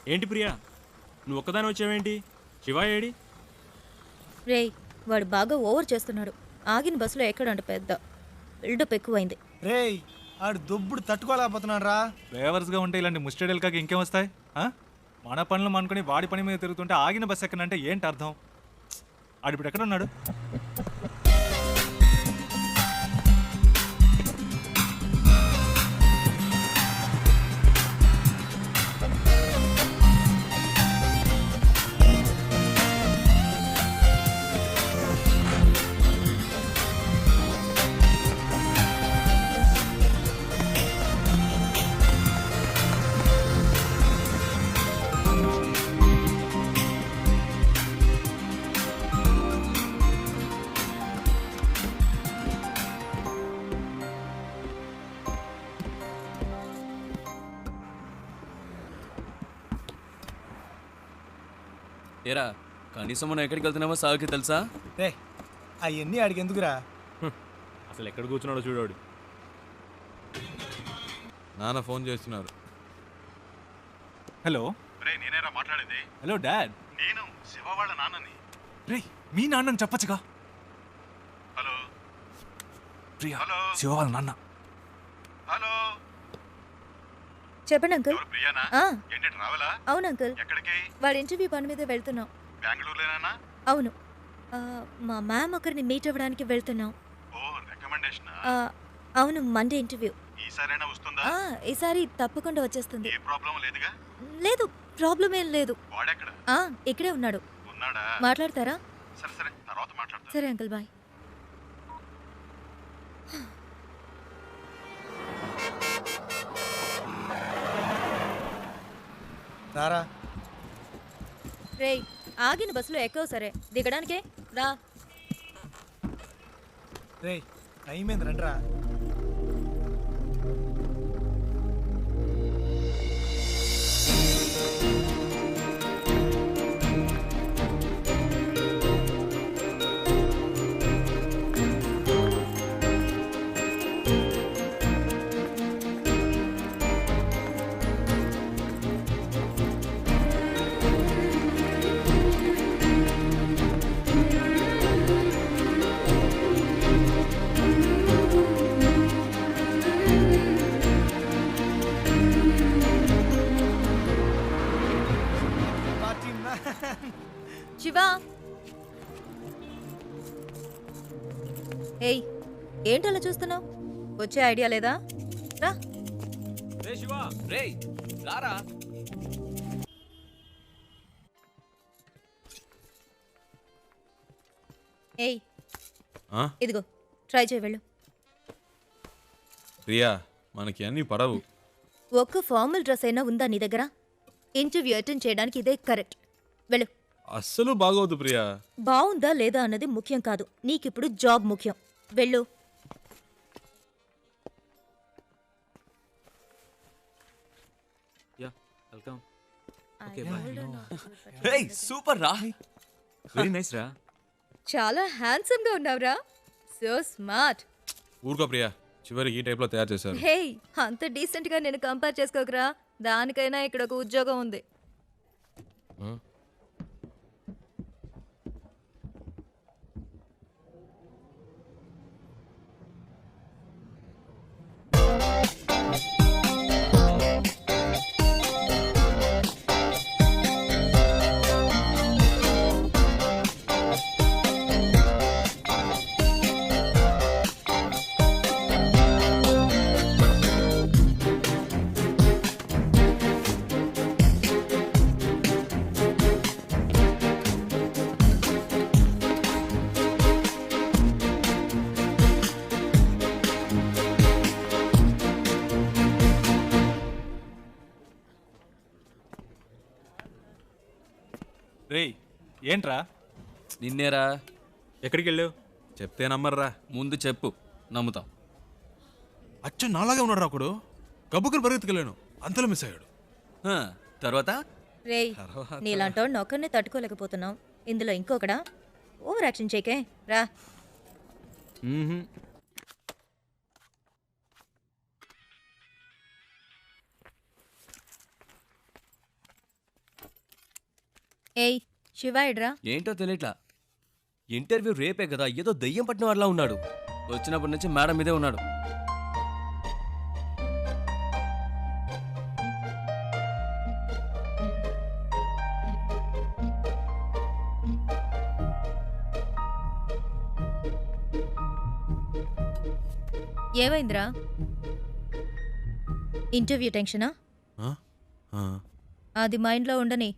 ఏంటి ప్రియా, నువ్వు ఒక్కదాని వచ్చావేంటి? శివ ఏడి? రేయ్, వాడు బాగా ఓవర్ చేస్తున్నాడు. ఆగిన బస్సులో ఎక్కడంట పెద్ద బిల్డప్ ఎక్కువైంది. రేయ్ ఆడు దొబ్బుడు తట్టుకోలేకపోతున్నాడు రా. డ్రైవర్స్గా ఉంటే ఇలాంటి ముస్టడీలు కాక ఇంకేం వస్తాయి? మన పనులు అనుకుని వాడి పని మీద తిరుగుతుంటే ఆగిన బస్సు ఎక్కనంటే ఏంటి అర్థం? ఆడిప్పుడు ఎక్కడ ఉన్నాడు? ఏరా, కనీసం మనం ఎక్కడికి వెళ్తున్నామో సాగుకి తెలుసా? రే అవన్నీ ఆడికి ఎందుకురా? అసలు ఎక్కడ కూర్చున్నాడో చూడాడు. నాన్న ఫోన్ చేస్తున్నారు. హలో. రే నేనేరా మాట్లాడేది. Hello dad. నేను శివ వాళ్ళ నాన్నని. రే మీ నాన్నని చెప్పచ్చుగా. హలో ప్రియా, హలో శివ వాళ్ళ నాన్న. హలో చెప్పండి అంకుల్. ఎవరు ప్రియానా? ఆ, ఏంటి ట్రావెలా? అవును అంకుల్. ఎక్కడికి? వాడి ఇంటర్వ్యూ పని మీద వెళ్తున్నాం. బెంగళూరులోనేనా? అవును. మా మ్యామ్ ఒకరిని మీట్ అవ్వడానికి వెళ్తున్నాం. ఓ రికమెండేషన్. అవును, మండే ఇంటర్వ్యూ. ఈసారైనా వస్తుందా? ఈసారి తప్పకుండా వచ్చేస్తుంది. ఏ ప్రాబ్లం లేదుగా? లేదు, ప్రాబ్లం ఏం లేదు. వాడెక్కడ ఇక్కడే ఉన్నాడు. ఉన్నాడా? మాట్లాడతారా? సరే సరే తర్వాత మాట్లాడతా. సరే అంకుల్, బాయ్. రారా. రేయ్, ఆగిన బస్సులో ఎక్కవు సరే, దిగడానికే రా. రేయ్ టైం ఏంది రండిరా. శివా, ఏయ్ ఏంటలా చూస్తున్నావు? వచ్చే ఐడియా లేదా? రా. రే శివ, రే రారా. ఏయ్ ఆ? ఇదిగో, ట్రై చేయి, వెళ్ళు. ప్రియా మనకి అన్నీ పడవు. ఒక్క ఫార్మల్ డ్రెస్ అయినా ఉందా నీ దగ్గర? ఇంటర్వ్యూ అటెండ్ చేయడానికి ఇదే కరెక్ట్. వెళ్ళు. అస్సలు బాగోదు ప్రియా. బాగుందా లేదా అన్నది ముఖ్యం కాదు, నీకిప్పుడు జాబ్ ముఖ్యం. వెళ్ళు. Yeah, welcome. రే సూపర్ రా. వెరీ నైస్ రా. చాలా హ్యాండ్సమ్ గా ఉన్నావురా. So smart. ఊరుకో ప్రియా, చివరికి ఈ టైప్లో తయారు చేశారు. హే, అంత డీసెంట్ గా నేను కంపేర్ చేసుకోకరా. దానికైనా ఇక్కడ ఒక ఉద్యోగం ఉంది. ఆ? రే ఏంట్రా? నిన్నేరా. ఎక్కడికి వెళ్ళావు? చెప్తే నమ్మర్రా. ముందు చెప్పు, నమ్ముతాం. అచ్చు నాలాగే ఉన్నాడు ఒకడు. గబ్బుకుని పరిగెత్తుకెళ్ళాను, అంతలో మిస్ అయ్యాడు. తర్వాత రేయ్, నీలాంటోడిని ఒక్కరినే తట్టుకోలేకపోతున్నావు, ఇందులో ఇంకొకడా? ఓవర్ యాక్షన్ చేయకే, రా. ఏయ్ శివ ఎడ్రా? ఏంటో తెలియట్లా. ఇంటర్వ్యూ రేపే కదా, ఏదో దయ్యం పట్టిన వాళ్ళ ఉన్నాడు. వచ్చినప్పటి నుంచి మేడం మీదే ఉన్నాడు. ఏమైందిరా? ఇంటర్వ్యూ టెన్షనా? ఆ? ఆ. అది మైండ్లో ఉండని,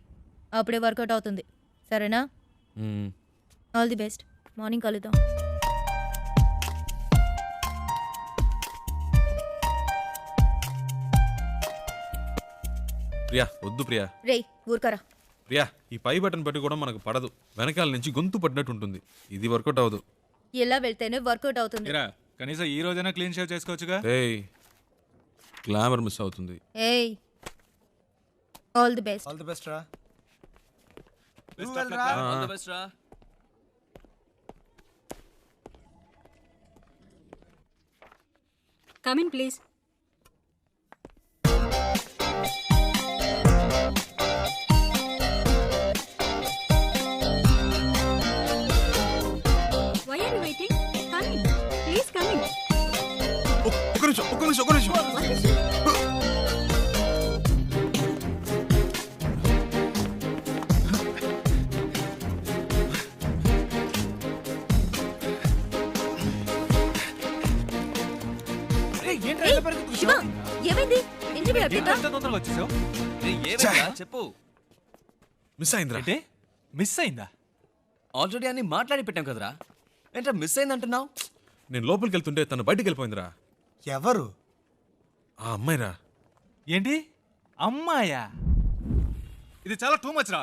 అప్పుడే వర్కౌట్ అవుతుంది. సరేనా? మ్మ్. All the best. మార్నింగ్ కలుద్దాం. ప్రియా వద్దు ప్రియా. రేయ్ ఊరుకరా. ప్రియా ఈ పై బటన్ పట్టి కూడా మనకు పడదు, వెనకాల నుంచి గొంతు పడినట్టు ఉంటుంది. ఇది వర్కౌట్ అవ్వదు. ఇలా వెళ్తేనే వర్కౌట్ అవుతుంది. ఇరా కనీసం ఈ రోజైనా క్లీన్ షేవ్ చేసుకోవచ్చుగా. ఏయ్ గ్లామర్ మిస్ అవుతుంది. ఏయ్ all the best. All the best రా. All the best రా. Come in, please. Why are you waiting? Come in. Please come in. ఒక్క నిమిషం. What is it? శివ ఏమైంది? ఇంటర్వ్యూ అయిపోయిందా? ఎంత తొందరగా వచ్చేసావు? రేయ్, ఏమైందిరా? చెప్పు. మిస్ అయిందిరా. అంటే మిస్ అయిందా? ఆల్రెడీ అన్ని మాట్లాడి పెట్టాం కదరా. ఏంట్రా మిస్ అయిందంటున్నావు? నేను లోపలికి వెళ్తుంటే తను బయటికి వెళ్ళిపోయిందిరా. ఎవరు? ఆ అమ్మాయిరా. ఏంటి అమ్మాయా? ఇది చాలా టూ మచ్ రా.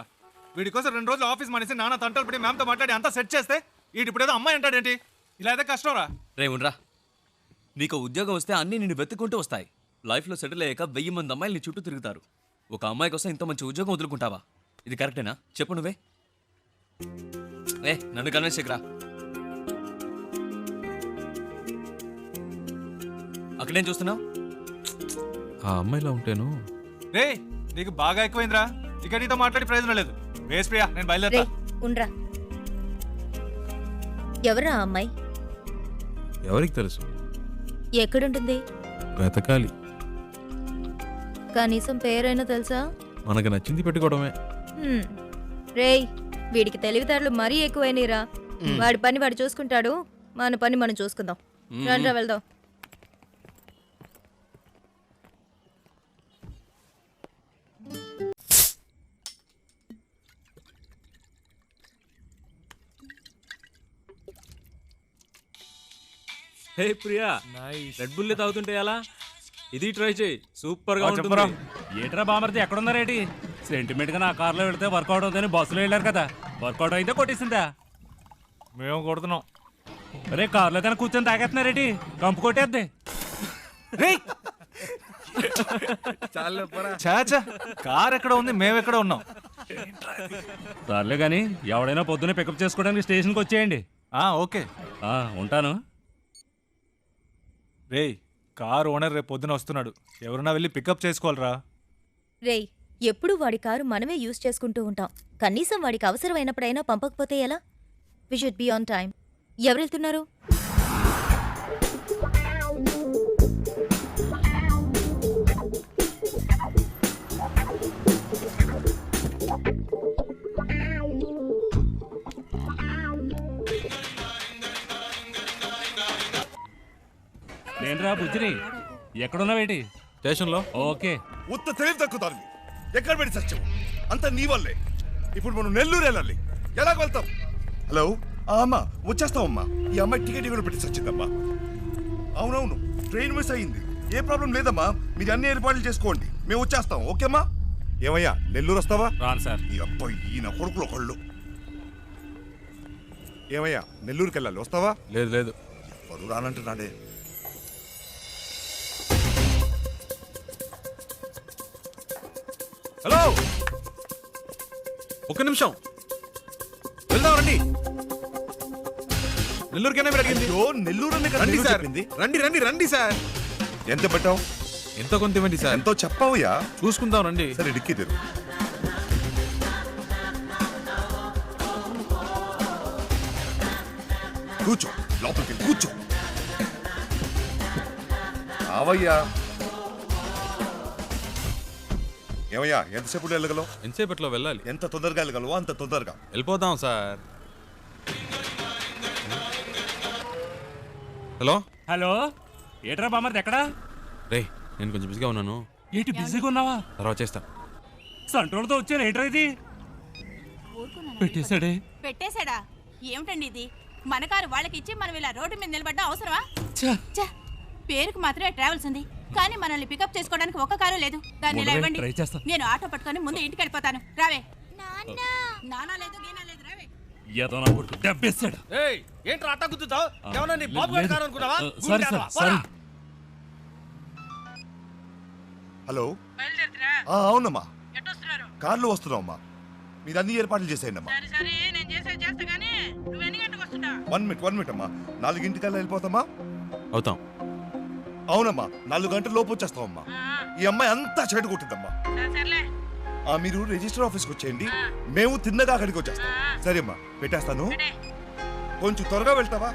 వీడి కోసం 2 రోజులు ఆఫీస్ మానేసి నాన్న తంటలు పడి మ్యామ్తో మాట్లాడి అంతా సెట్ చేస్తే వీడి ఇప్పుడు ఏదో అమ్మాయి అంటాడేంటి? ఇలా అయితే కష్టం రా. రే ఉండరా. నీకు ఉద్యోగం వస్తే అన్నీ నిన్ను వెతుక్కుంటూ వస్తాయి. లైఫ్లో సెటిల్ అయ్యాక 1000 మంది అమ్మాయిలు నీ చుట్టూ తిరుగుతారు. ఒక అమ్మాయి కోసం ఇంత మంచి ఉద్యోగం వదులుకుంటావా? ఇది కరెక్టేనా? చెప్పు నువ్వే. నన్ను కన్విన్స్ చేయకురా. అక్కడేం చూస్తున్నావు? ఆ అమ్మాయిలా ఉంటేను. రే నీకు బాగా ఎక్కువైందిరా. ఇక నీతో మాట్లాడి ప్రయోజనం లేదు. వేస్ ప్రియా, నేను బయలుదేరా. రేయ్ ఉండ్రా. ఎవరా ఆ అమ్మాయి? ఎవరికి తెలుసు? ఎక్కడుంటుంది? వెతకాలి. కనీసం పేరైనా తెలుసా? మనకు నచ్చింది పెట్టుకోవడమే. రేయ్ వీడికి తెలివితేటలు మరీ ఎక్కువైనరా. వాడి పని వాడు చూసుకుంటాడు, మన పని మనం చూసుకుందాం. రండ్రా వెళ్దాం. హే ప్రియా, రెడ్ బుల్ తాగుతుంటే ఎలా? ఇది ట్రై చేయి, సూపర్ గా ఉంటుంది. ఏట్రా బామర్ది ఎక్కడున్నారేటి? సెంటిమెంట్ గా నా కార్లో వెళ్తే వర్కౌట్ అవుతుందని బస్సులో వెళ్ళారు కదా, వర్కౌట్ అయితే కొట్టేసిందా? మేము కొడుతున్నాం. అరే కార్లో కానీ కూర్చొని తాగేస్తున్నారేటి? కంపు కొట్టేద్ది. చాచా కార్ ఎక్కడ ఉంది, మేము ఎక్కడ ఉన్నాం? సర్లే కానీ ఎవడైనా పొద్దున్నే పికప్ చేసుకోవడానికి స్టేషన్కి వచ్చేయండి. ఓకే ఉంటాను. రేయ్ కార్ ఓనర్ రేపు పొద్దున వస్తున్నాడు, ఎవరన్నా వెళ్ళి పికప్ చేసుకోవాలరా. రేయ్ ఎప్పుడు వాడి కారు మనమే యూజ్ చేసుకుంటూ ఉంటాం. కనీసం వాడికి అవసరమైనప్పుడైనా పంపకపోతే ఎలా? We should be on time. ఎవరు వెళ్తున్నారు? నేనురా బుజ్జిని. ఎక్కడున్నావేటి? స్టేషన్లో. ఓకే. ఉత్త తెలివి తక్కుతారు. ఎక్కడ పెట్టి సత్యం అంత నీ వల్లే. ఇప్పుడు మనం నెల్లూరు వెళ్ళాలి, ఎలాగ వెళ్తాం? హలో అమ్మా, వచ్చేస్తామమ్మా. ఈ అమ్మాయి టికెట్ కూడా పెట్టి సచ్చిందమ్మా. అవునవును, ట్రైన్ మిస్ అయ్యింది. ఏ ప్రాబ్లం లేదమ్మా, మీరు అన్ని ఏర్పాట్లు చేసుకోండి, మేము వచ్చేస్తాం. ఓకేమ్మా? ఏమయ్యా నెల్లూరు వస్తావా? రాను సార్. ఈ అబ్బాయి ఈయన కొడుకులు ఒకళ్ళు. ఏమయ్యా నెల్లూరుకి వెళ్ళాలి, వస్తావా? లేదు. ఎవరు రానంటున్నాడే. హలో ఒక్క నిమిషం, వెళ్దాం రండి. నెల్లూరుకైనా మీరు అడిగింది. నెల్లూరు రండి సార్, రండి సార్. ఎంత పెట్టావు? ఎంత కొంత ఇవ్వండి సార్. ఎంతో చెప్పావుయా? చూసుకుందాం రండి. సరే డిక్కీ తెరు. కూర్చో లోపలికి వెళ్ళి కూర్చో. రావయ్యా. ఏమయ్యా ఎంతసేపు వెళ్ళగలవు? ఎంతసేపట్లో వెళ్ళాలి? ఎంత తొందరగా వెళ్ళగలవో అంత తొందరగా. వెళ్ళిపోదాం సార్. హలో హలో, ఏట్రా బామర్ది ఎక్కడా? రే, నేను కొంచెం బిజీగా ఉన్నాను, ఏంటి బిజీగా ఉన్నావా? తర్వాత చేస్తా. సంట్రోల్తో వచ్చాను, ఏంట్రా ఇది? పెట్టేశాడే. పెట్టేశాడా? ఏమిటండి ఇది? మన కారు వాళ్ళకి ఇచ్చి మనం ఇలా రోడ్డు మీద నిలబడ్డా అవసరమా? ఛ! పేరుకు మాత్రమే ట్రావెల్స్ ఉంది, కానీ మనల్ని పికప్ చేసుకోవడానికి ఒక్క కారు లేదు. దాన్ని ఇలా ఇవ్వండి, ట్రై చేస్తా. నేను ఆటో పట్టుకొని ముందు ఇంటికి వెళ్ళిపోతాను. రావే. నానా లేదు గీనా లేదు, రావే. ఏదో నా కొడుకు దెబ్బేశాడు. ఏంట్రా అట్ట గుద్దుతావు? ఏమన్నా నీ బాబు గారి కారు అనుకున్నావా? Sorry sir, sorry. హలో. అవునమ్మా, కార్లో వస్తున్నామమ్మా. మీరు అన్ని ఏర్పాట్లు చేసేయండి అమ్మా. 1 మినిట్ అమ్మా. 4 గంటలకల్లా వెళ్ళిపోతామా? అవుతాం. అవునమ్మా, 4 గంటల లోపు వచ్చేస్తామమ్మా. ఈ అమ్మాయి అంతా చెడు కొట్టిందమ్మా. మీరు రిజిస్టర్ ఆఫీస్కి వచ్చేయండి, మేము తిన్నగా అక్కడికి వచ్చేస్తాం. సరే అమ్మా, పెట్టేస్తాను. కొంచెం త్వరగా వెళ్తావా?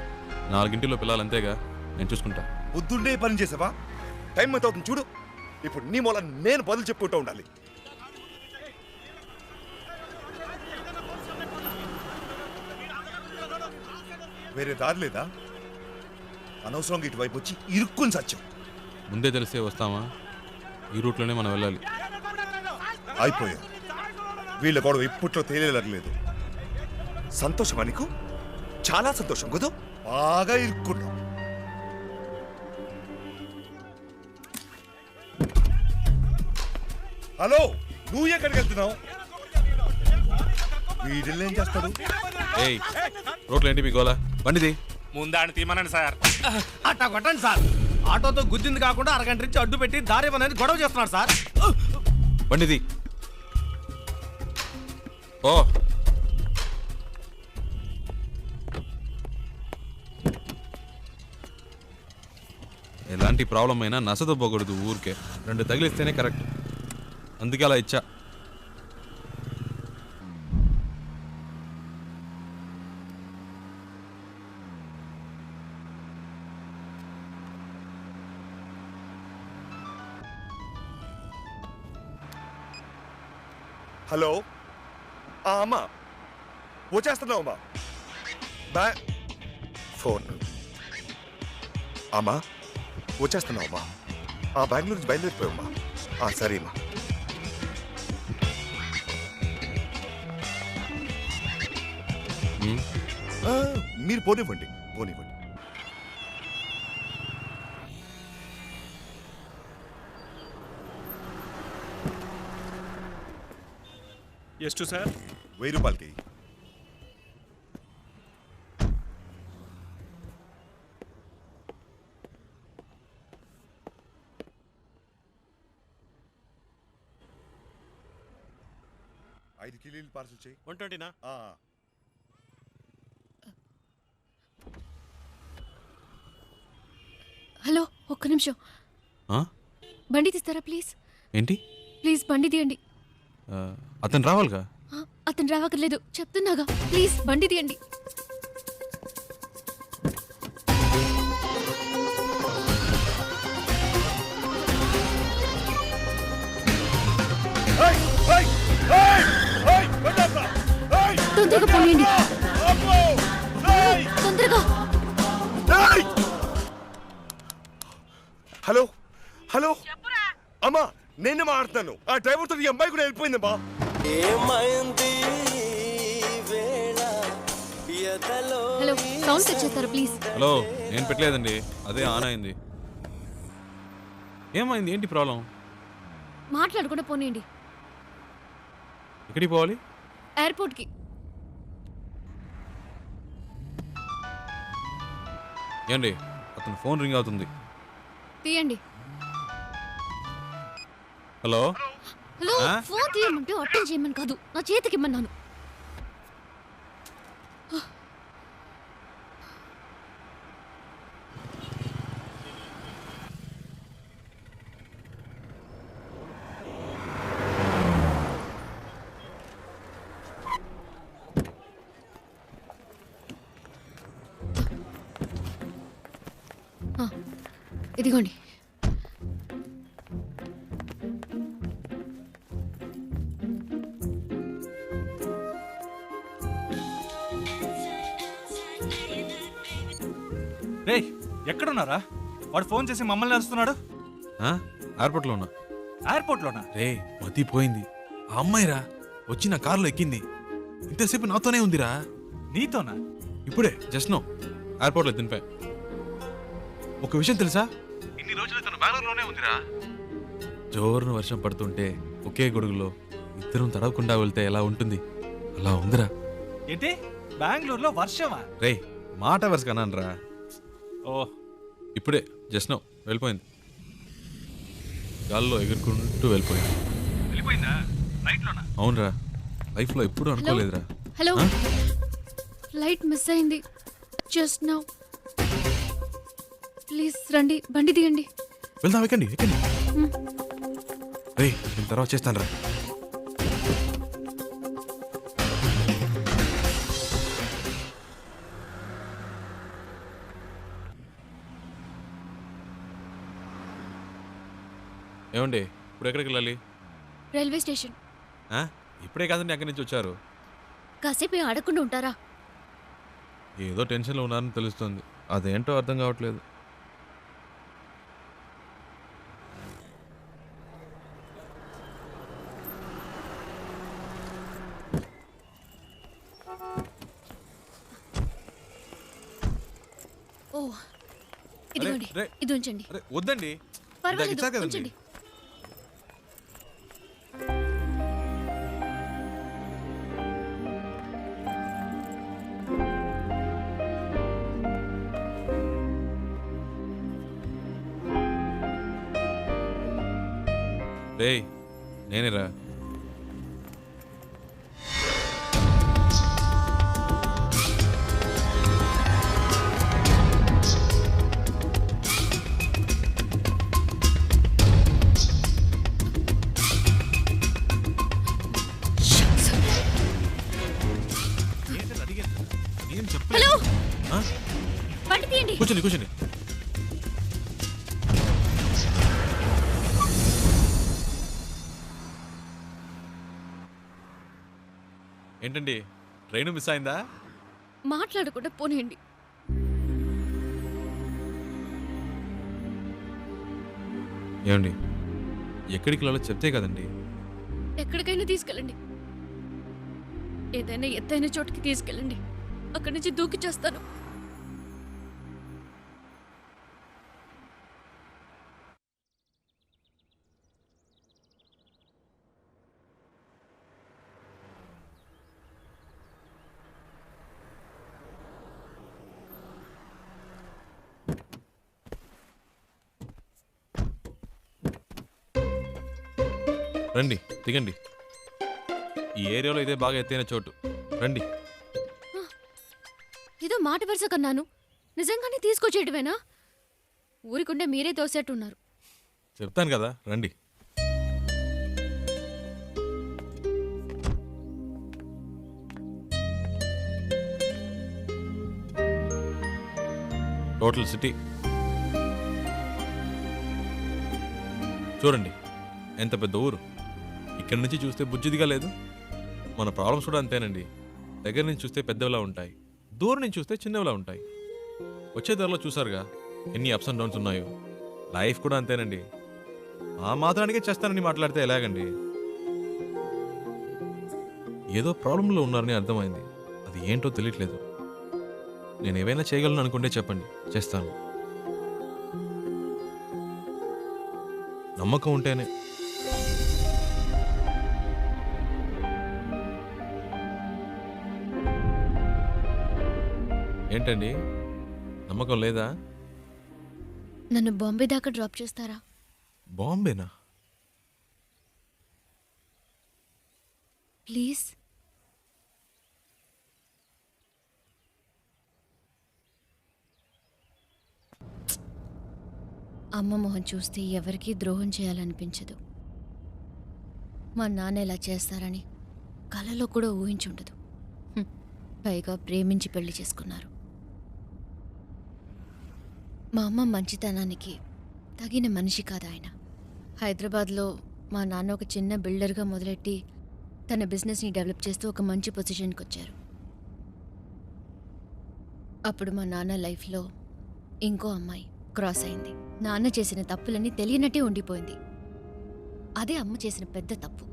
4 గంటల్లో పిల్లలు అంతేగా, నేను చూసుకుంటా. పొద్దున్నే పని చేసావా? టైం ఎంత అవుతుంది చూడు. ఇప్పుడు నీ మూల నేను బదులు చెప్పుకుంటూ ఉండాలి. వేరే దారి లేదా? అనవసరంగా ఇటువైపు వచ్చి ఇరుక్కుని సత్యం. ముందే తెలిసే వస్తామా? ఈ రూట్లోనే మనం వెళ్ళాలి. అయిపోయాం. వీళ్ళ గొడవ ఇప్పట్లో తేలేదు. సంతోషమా నీకు? చాలా సంతోషం కదా. బాగా ఇరుక్కున్నాం. హలో, నువ్వు ఎక్కడికి వెళ్తున్నావు? వీడిల్ని ఏం చేస్తాడు? ఏయ్, రోడ్లు ఏంటి మీ గోలా? బండిది ముందాన్ని తీమనండి సార్. అట్టా కొట్టండి సార్. ఆటోతో గుద్దింది కాకుండా అరగంట నుంచి అడ్డు పెట్టి దారి అనేది గొడవ చేస్తున్నాడు సార్. బండిది. ఓ ఎలాంటి ప్రాబ్లం అయినా నసదొబ్బకూడదు ఊరికే. 2 తగిలిస్తేనే కరెక్ట్, అందుకే అలా ఇచ్చా. హలో. అమ్మా వచ్చేస్తున్నావు అమ్మా. ఫోన్. అమ్మా వచ్చేస్తున్నావు అమ్మా. బెంగళూరు నుంచి బయలుదేరిపోయామ్మా. సరే అమ్మా. మీరు పోనివ్వండి. ಎಷ್ಟು సార్? 1000 రూపాయలకి. ఐదు కిలోలు పార్సల్ చేయి. 120నా? హలో, ఒక్క నిమిషం. బండి తీస్తారా ప్లీజ్? ఏంటి? ప్లీజ్ బండి తీయండి. అతను రావాలిగా. అతను రావక్కర్లేదు, చెప్తున్నాగా. ప్లీజ్ బండి తీయండి. తొందరగా పోయండి, తొందరగా. హలో హలో అమ్మా, నేను మాట్లాడుతాను. ఆ డ్రైవర్తో ఈ అమ్మాయి కూడా వెళ్ళిపోయిందమ్మా. హలో, సౌండ్ సెట్ చేస్తారా ప్లీజ్? హలో, నేను పెట్టలేదండి, అదే ఆన్ అయింది. ఏమైంది? ఏంటి ప్రాబ్లం? మాట్లాడకుండా పోనీయండి. ఎక్కడికి పోవాలి? ఎయిర్పోర్ట్కి. ఏండి, అతను ఫోన్ రింగ్ అవుతుంది. తీయండి. హలో హలో, ఫోన్ తీయమంటే అటెండ్ చేయమని కాదు, నా చేతికి ఇమ్మన్నాను. ఇదిగోండి. రేయ్ ఎక్కడున్నారా? వాడు ఫోన్ చేసి మమ్మల్ని అరుస్తున్నాడు. ఎయిర్పోర్ట్లో ఉన్నా. ఎయిర్పోర్ట్లోనా? రే మతి పోయింది. ఆ అమ్మాయిరా వచ్చి నా కారులో ఎక్కింది. ఇంతసేపు నాతోనే ఉందిరా. నీతోనా? ఇప్పుడే జస్ట్ నో ఎయిర్పోర్ట్లో దింపా. ఒక విషయం తెలుసా, ఇన్ని రోజులు తను బెంగళూరులోనే ఉందిరా. జోరున వర్షం పడుతుంటే ఒకే గొడుగులో ఇద్దరం తడవకుండా వెళ్తే ఎలా ఉంటుంది అలా ఉందిరా. ఏంటి బెంగళూరులో వర్షమా? రే మాట వరుస కన్నానరా. ఓ ఇప్పుడే జస్ట్ నో వెళ్ళిపోయింది. గాల్లో ఎగురుకుంటూ వెళ్ళిపోయింది. వెళ్ళిపోయిందా? ఫ్లైట్లోనా? అవునరా, లైఫ్లో ఎప్పుడూ అనుకోలేదురా. హలో, ఆ? ఫ్లైట్ మిస్ అయింది జస్ట్ నౌ. ప్లీజ్ రండి, బండి దిగండి. వెళ్దాం, ఎక్కండి ఎక్కండి. రే నేను తర్వాత చేస్తాను రా. ఏమండి ఇప్పుడు ఎక్కడికి వెళ్ళాలి? Railway station. ఇప్పుడే కాదండి అక్కడి నుంచి వచ్చారు. కాసేపు ఆడకుండా ఉంటారా? ఏదో టెన్షన్లో ఉన్నారని తెలుస్తుంది. అదేంటో అర్థం కావట్లేదు. ఓ ఇదిగోండి, రే. ఇది ఉంచండి. అరే వద్దండి, పర్వాలేదు, ఇచ్చారు కదండి. ఉంచండి. రేయ్ నేనేరా. హలో, ఆ? బండి తీయండి. కూర్చోండి కూర్చోండి. ఏంటండి ట్రైన్ మిస్ అయిందా? మాట్లాడకుండా పోనీయండి. ఏమండి ఎక్కడికి వెళ్ళాలో చెప్తే కదండి. ఎక్కడికైనా తీసుకెళ్ళండి. ఏదైనా ఎత్తైన చోటుకి తీసుకెళ్ళండి. అక్కడి నుంచి దూకి చేస్తాను. రండి దిగండి. ఈ ఏరియాలో ఇదే బాగా ఎత్తైన చోటు. రండి. ఏదో మాట వరుస కన్నాను, నిజంగానే తీసుకొచ్చేయటమేనా? ఊరికుండే మీరే తోసేట్టున్నారు. చెప్తాను కదా రండి. టోటల్ సిటీ చూడండి, ఎంత పెద్ద ఊరు. ఇక్కడి నుంచి చూస్తే బుజ్జిదిగా లేదు. మన ప్రాబ్లమ్స్ కూడా అంతేనండి. దగ్గర నుంచి చూస్తే పెద్దవిలా ఉంటాయి, దూరం నుంచి చూస్తే చిన్నవిలా ఉంటాయి. వచ్చే ధరలో చూసారుగా ఎన్ని అప్స్ అండ్ డౌన్స్ ఉన్నాయో. లైఫ్ కూడా అంతేనండి. ఆ మాత్రానికే చేస్తానని మాట్లాడితే ఎలాగండి? ఏదో ప్రాబ్లంలో ఉన్నారని అర్థమైంది. అది ఏంటో తెలియట్లేదు. నేను ఏవైనా చేయగలను అనుకుంటే చెప్పండి, చేస్తాను. నమ్మకం ఉంటేనే. ఏంటండి నమ్మకం లేదా? నన్ను బాంబే దాకా డ్రాప్ చేస్తారా? బాంబేనా? ప్లీజ్. అమ్మ మొహం చూస్తే ఎవరికీ ద్రోహం చేయాలనిపించదు. మా నాన్న ఇలా చేస్తారని కలలో కూడా ఊహించుండదు. పైగా ప్రేమించి పెళ్లి చేసుకున్నారు. మా అమ్మ మంచితనానికి తగిన మనిషి కాదు ఆయన. హైదరాబాద్లో మా నాన్న ఒక చిన్న బిల్డర్గా మొదలెట్టి తన బిజినెస్ని డెవలప్ చేస్తూ ఒక మంచి పొజిషన్కి వచ్చారు. అప్పుడు మా నాన్న లైఫ్లో ఇంకో అమ్మాయి క్రాస్ అయింది. నాన్న చేసిన తప్పులన్నీ తెలియనట్టే ఉండిపోయింది. అదే అమ్మ చేసిన పెద్ద తప్పు.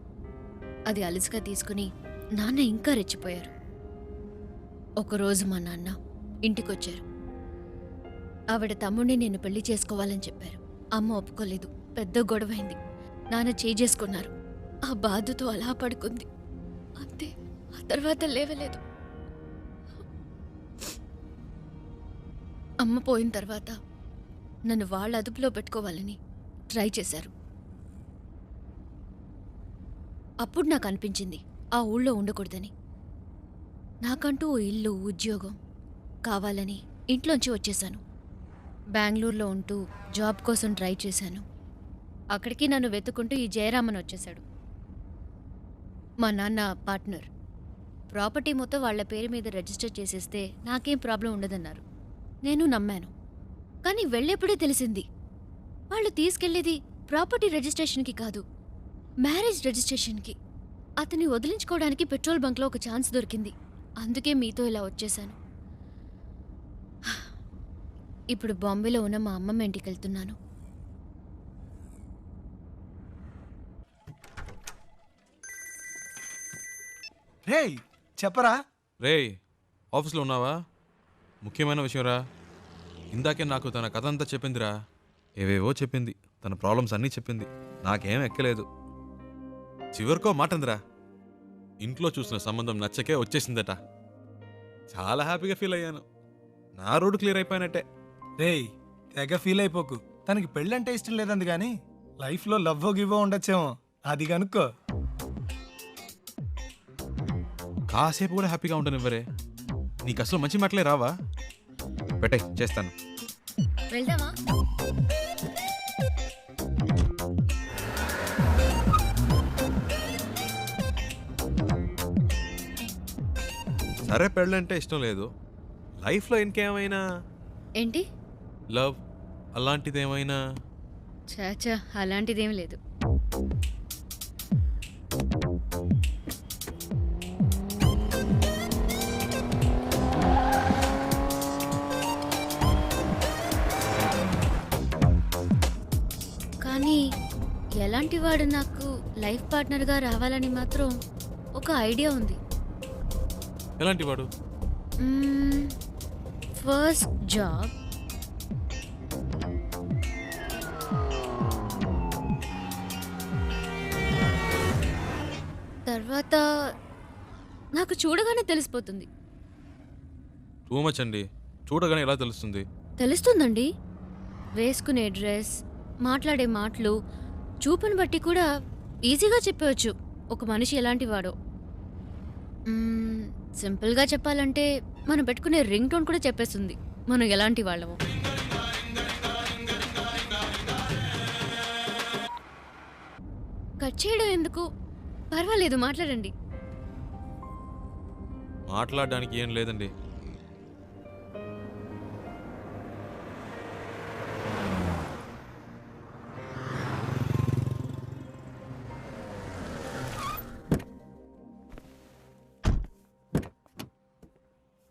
అది అలుసుగా తీసుకుని నాన్న ఇంకా రెచ్చిపోయారు. ఒకరోజు మా నాన్న ఇంటికొచ్చారు. ఆవిడ తమ్ముడిని నేను పెళ్లి చేసుకోవాలని చెప్పారు. అమ్మ ఒప్పుకోలేదు. పెద్ద గొడవైంది. నాన్న చేసుకున్నారు. ఆ బాధతో అలా పడుకుంది. అంతే. ఆ తర్వాత లేవలేదు. అమ్మ పోయిన తర్వాత నన్ను వాళ్ళ అదుపులో పెట్టుకోవాలని ట్రై చేశారు. అప్పుడు నాకు అనిపించింది ఆ ఊళ్ళో ఉండకూడదని. నాకంటూ ఓ ఇల్లు, ఉద్యోగం కావాలని ఇంట్లోంచి వచ్చేశాను. బెంగళూరులో ఉంటూ జాబ్ కోసం ట్రై చేశాను. అక్కడికి నన్ను వెతుకుంటూ ఈ జయరామన్ వచ్చేశాడు. మా నాన్న పార్ట్నర్. ప్రాపర్టీ మొత్తం వాళ్ళ పేరు మీద రిజిస్టర్ చేసేస్తే నాకేం ప్రాబ్లం ఉండదన్నారు. నేను నమ్మాను. కానీ వెళ్ళేప్పుడే తెలిసింది వాళ్ళు తీసుకెళ్లేది ప్రాపర్టీ రిజిస్ట్రేషన్కి కాదు, మ్యారేజ్ రిజిస్ట్రేషన్కి. అతన్ని వదిలించుకోవడానికి పెట్రోల్ బంక్లో ఒక ఛాన్స్ దొరికింది. అందుకే మీతో ఇలా వచ్చేశాను. ఇప్పుడు బాంబేలో ఉన్న మా అమ్మమ్మ ఇంటికి వెళ్తున్నాను. రేయ్ చెప్పరా. రేయ్ ఆఫీస్లో ఉన్నావా? ముఖ్యమైన విషయం రా. ఇందాకే నాకు తన కథ అంతా చెప్పిందిరా. ఏవేవో చెప్పింది. తన ప్రాబ్లమ్స్ అన్నీ చెప్పింది. నాకేం ఎక్కలేదు. చివరికో మాటందిరా, ఇంట్లో చూసిన సంబంధం నచ్చకే వచ్చేసిందట. చాలా హ్యాపీగా ఫీల్ అయ్యాను. నా రోడ్డు క్లియర్ అయిపోయినట్టే. రేయ్ తెగ ఫీల్ అయిపోకు. తనకి పెళ్ళంటే ఇష్టం లేదంది కానీ లైఫ్లో లవ్వో గివ్వో ఉండొచ్చేమో. అది కనుక్కో. కాసేపు కూడా హ్యాపీగా ఉండనివ్వరే. నీకు అసలు మంచి మాటలే రావా? పెట్టే, చేస్తాను. వెళ్దామా? సరే పెళ్ళంటే ఇష్టం లేదు. లైఫ్లో ఇంకేమైనా ఏంటి? లవ్ అలాంటిదేమైనా? చాచా, అలాంటిదేం లేదు. కానీ ఎలాంటి వాడు నాకు లైఫ్ పార్ట్నర్గా రావాలని మాత్రం ఒక ఐడియా ఉంది. ఎలాంటి వాడు? ఫస్ట్ జాబ్, తర్వాత నాకు చూడగానే తెలిసిపోతుంది. టూ మచ్ అండి. చూడగానే ఎలా తెలుస్తుంది? తెలుస్తుందండి. వేసుకునే డ్రెస్, మాట్లాడే మాటలు, చూపుని బట్టి కూడా ఈజీగా చెప్పవచ్చు ఒక మనిషి ఎలాంటి వాడో. సింపుల్గా చెప్పాలంటే మనం పెట్టుకునే రింగ్ టోన్ కూడా చెప్పేస్తుంది మనం ఎలాంటి వాళ్ళమో. కట్ చేయడం ఎందుకు? పర్వాలేదు, మాట్లాడండి. మాట్లాడడానికి ఏం లేదండి.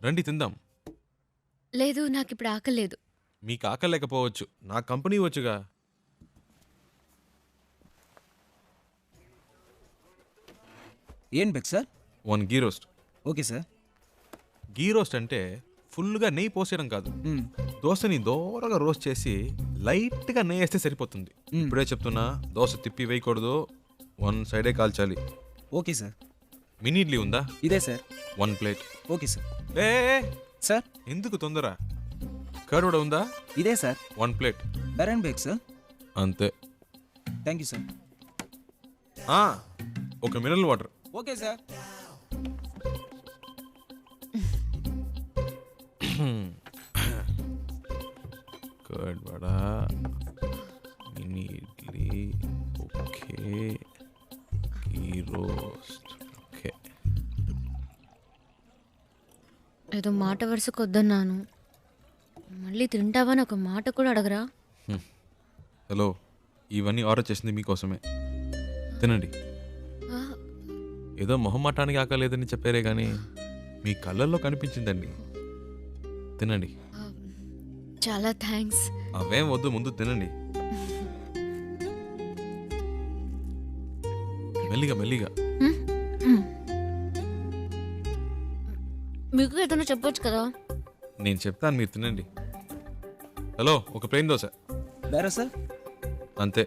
రండి తిందాం. లేదు, నాకు ఇప్పుడు ఆకలేదు. మీకు ఆకలేకపోవచ్చు, నా కంపెనీ వచ్చుగా. ఏం బెక్ సార్? 1 ghee roast. Okay sir. Ghee roast అంటే ఫుల్గా నెయ్యి పోసేయడం కాదు. దోశని దోరగా రోస్ట్ చేసి లైట్గా నెయ్యి వేస్తే సరిపోతుంది. ఇప్పుడే చెప్తున్నా, దోశ తిప్పి వేయకూడదు, 1 సైడే కాల్చాలి. Okay sir. మినీ ఇడ్లీ ఉందా? ఇదే సార్. 1 ప్లేట్. Okay sir. ఏ సార్, ఎందుకు తొందర? కర్డ్ కూడా ఉందా? ఇదే సార్. 1 ప్లేట్. బెరన్ బేక్ సార్. అంతే. Thank you sir. ఒక mineral water. Okay sir. Curd vada, mini idli, okay, ghee roast, okay. ఏదో మాట వరుసకు వద్దన్నాను, మళ్ళీ తింటావని ఒక మాట కూడా అడగరా? హలో, ఇవన్నీ ఆర్డర్ చేసింది మీకోసమే. తినండి. ఆ, ఏదో మొహమాటానికి ఆకలేదని చెప్పారే కానీ మీ కళ్ళల్లో కనిపించిందండి. తినండి. ఆ, చాలా థ్యాంక్స్. అవేం వద్దు, ముందు తినండి. మెల్లిగా మెల్లిగా. మీకు ఏదైనా చెప్పొచ్చు కదా. నేను చెప్తాను, మీరు తినండి. హలో, ఒక ప్లేన్ దోశ ಬೇರೆ ಸರ್? అంతే.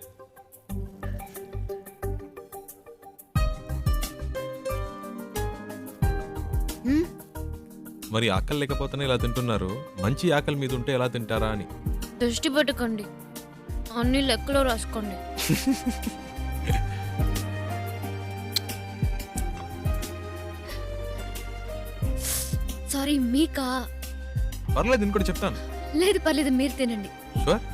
మరి ఆకలి లేకపోతేనే ఇలా తింటున్నారు, మంచి ఆకలి మీద ఉంటే ఎలా తింటారా అని. దృష్టి పెట్టుకోండి, అన్ని లెక్కలో రాసుకోండి. సారీ, మీకా? పర్లేదు, ఇంకోటి చెప్తాను. లేదు పర్లేదు, మీరు తినండి. Sure.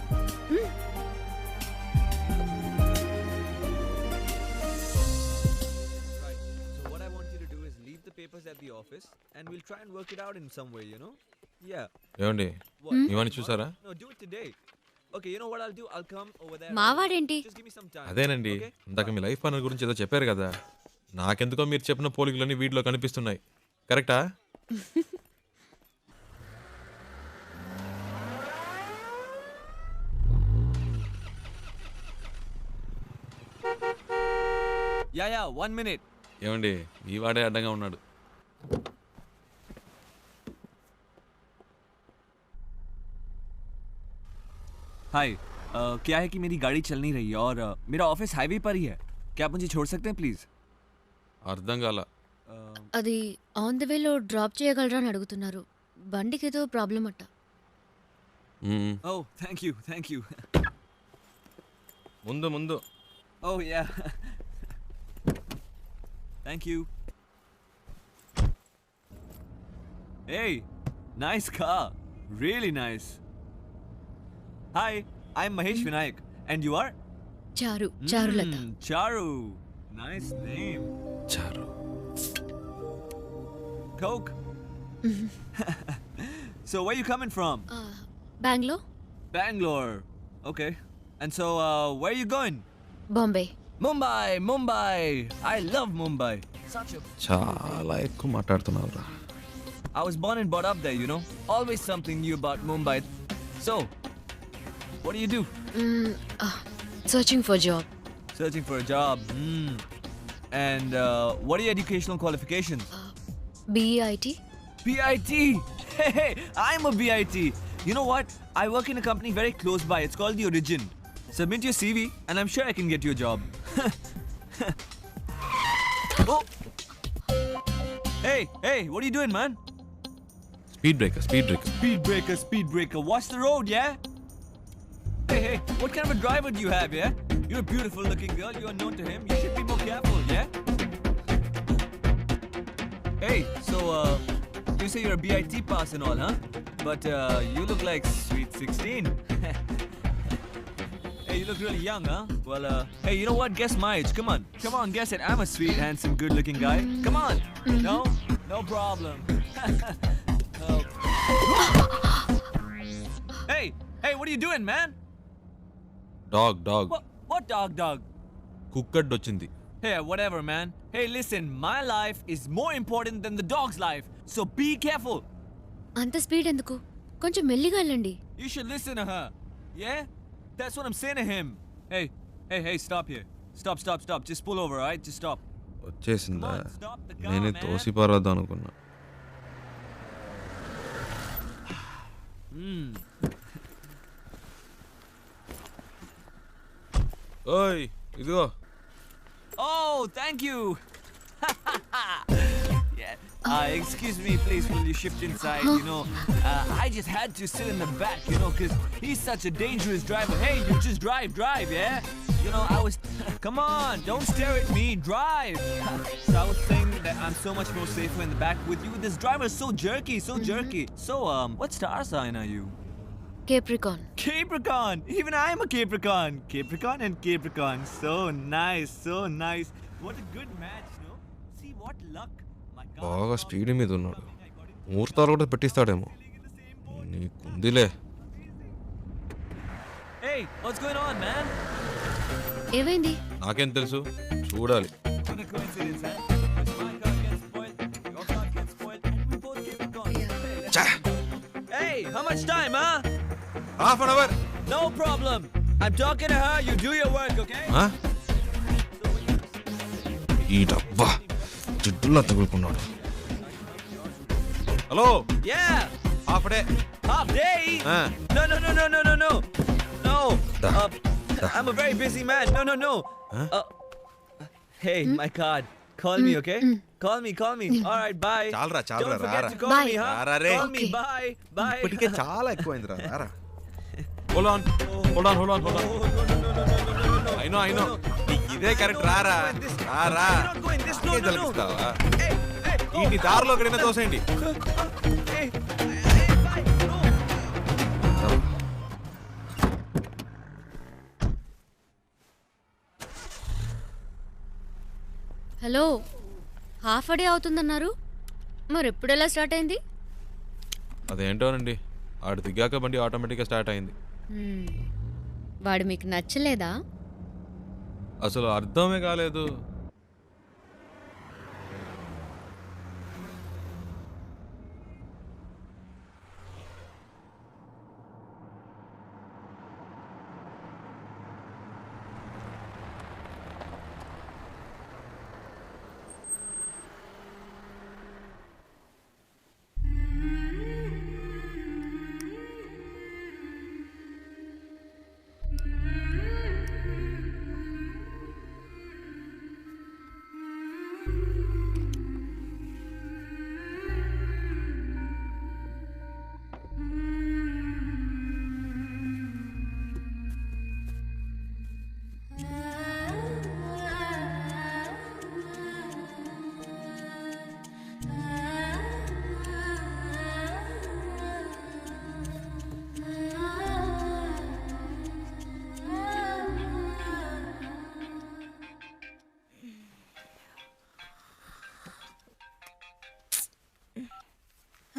So what I want you to do is leave the papers at the office and we'll try and work it out in some way, you know? Yeah. ఏమండి, What? ఇవన్నీ చూసారా? No, do it today. Okay, you know what I'll do? I'll come over there. మావాడేంటి? Just give me some time. అదేనండి, Okay? ఇందాక మీ life partner గురించి ఏదో చెప్పారు కదా, నాకెందుకో మీరు చెప్పిన పోలికలన్నీ వీటిలో కనిపిస్తున్నాయి. కరెక్టా? Yeah, 1 minute. ఏమండి, ఈ వాడే అడ్డంగా ఉన్నాడు. हाय, क्या है कि मेरी गाड़ी चल नहीं रही है और मेरा ऑफिस हाईवे पर ही है. क्या आप मुझे छोड़ सकते हैं प्लीज? అర్థం కాల. అది ఆన్ ద వేలో డ్రాప్ చేయగలరా అని అడుగుతున్నారు. బండికి ఏదో ప్రాబ్లం అట్ట. మ్మ్. Oh, thank you. ముందు ముందు. Oh yeah. Thank you. Hey, nice car. Really nice. Hi, I'm Mahesh Vinayak. And you are? Charulata. Charu. Nice name. చారు. Coke. So where you coming from? Bengaluru, Bangalore. Okay. And so where are you going? Bombay. Mumbai. I love Mumbai. చాలా ఎక్కువ మాట్లాడుతున్నావురా. I was born and brought up there, you know. Always something new about Mumbai. So, what do you do? Searching for job. Searching for a job. And what are your educational qualifications? BEIT. BIT. Hey, I'm a BIT. You know what? I work in a company very close by. It's called The Origin. Submit your CV, and I'm sure I can get you a job. Oh. Hey, what are you doing, man? Speed breaker. Speed breaker. Watch the road, yeah? Hey, what kind of a driver do you have, yeah? You're a beautiful looking girl. You are known to him. You should be more careful, yeah? Hey, so, you say you're a BIT pass and all, huh? But, you look like sweet 16. Hey, you look really young, huh? Well, hey, you know what? Guess my age. Come on, guess it. I'm a sweet, handsome, good-looking guy. Come on. No problem. Oh. Hey, what are you doing, man? Dog. What dog? Cooked వచ్చింది. Hey, whatever, man. Hey, listen, my life is more important than the dog's life, so be careful. అంత speed ఎందుకు? కొంచెం మెల్లిగా వెళ్ళండి. You should listen to her. Yeah? That's what I'm saying to him. Hey, stop here. Stop. Just pull over, alright? Just stop. వచ్చేసిందా? Come on, stop the car, నేనే man. తోసి పారద్దాం అనుకున్నా. ఓయ్, ఇదిగో. Oh, thank you. Yeah. Excuse me, please, will you shift inside? You know, I just had to sit in the back, you know, because he's such a dangerous driver. Hey, you just drive, yeah? You know, I was... Come on, don't stare at me, drive. So I was saying that I'm so much more safer in the back with you. This driver is so jerky. So, what star sign are you? Capricorn. Capricorn! Even I'm a Capricorn. Capricorn and Capricorn. So nice. What a good match, no? See what luck. My God. బాగా speed మీద ఉన్నాడు. ముహూర్తాలు కూడా పెట్టిస్తాడేమో. నీకుందిలే. Hey, what's going on, man? ఏమైంది? నాకేం తెలుసు, చూడాలి. What a coincidence, huh? Because my car gets spoiled, your car gets spoiled, and we both get it gone. Hey, how much time, huh? Half an hour. No problem. I'm talking to her. You do your work, okay? ఈ డబ్బా జిడ్డులా తగులుకున్నాడు. Hello, Yeah. Half day. Half day? No. No. Da. I'm a very busy man. No. Hey, my card. Call me, okay? Call me. All right, bye. చాలరా Don't forget రారా. to call Bye. me, huh? రారా రే. Call me. Okay. Bye. ఇప్పటికే చాలా ఎక్కువైందిరా. రారా. Hold on. I know. ఇదే correct. రారా. You're not going this. No. తలపిస్తావా? Hey. ఈ దారిలో ఎక్కడైనా తోసేయండి. Hey, bye. No. Hello, half day అవుతుందన్నారు, మరి ఎప్పుడు ఎలా స్టార్ట్ అయింది? అదేంటోనండి, ఆడు దిగాక బండి ఆటోమేటిక్గా స్టార్ట్ అయింది. వాడు మీకు నచ్చలేదా? అసలు అర్థమే కాలేదు.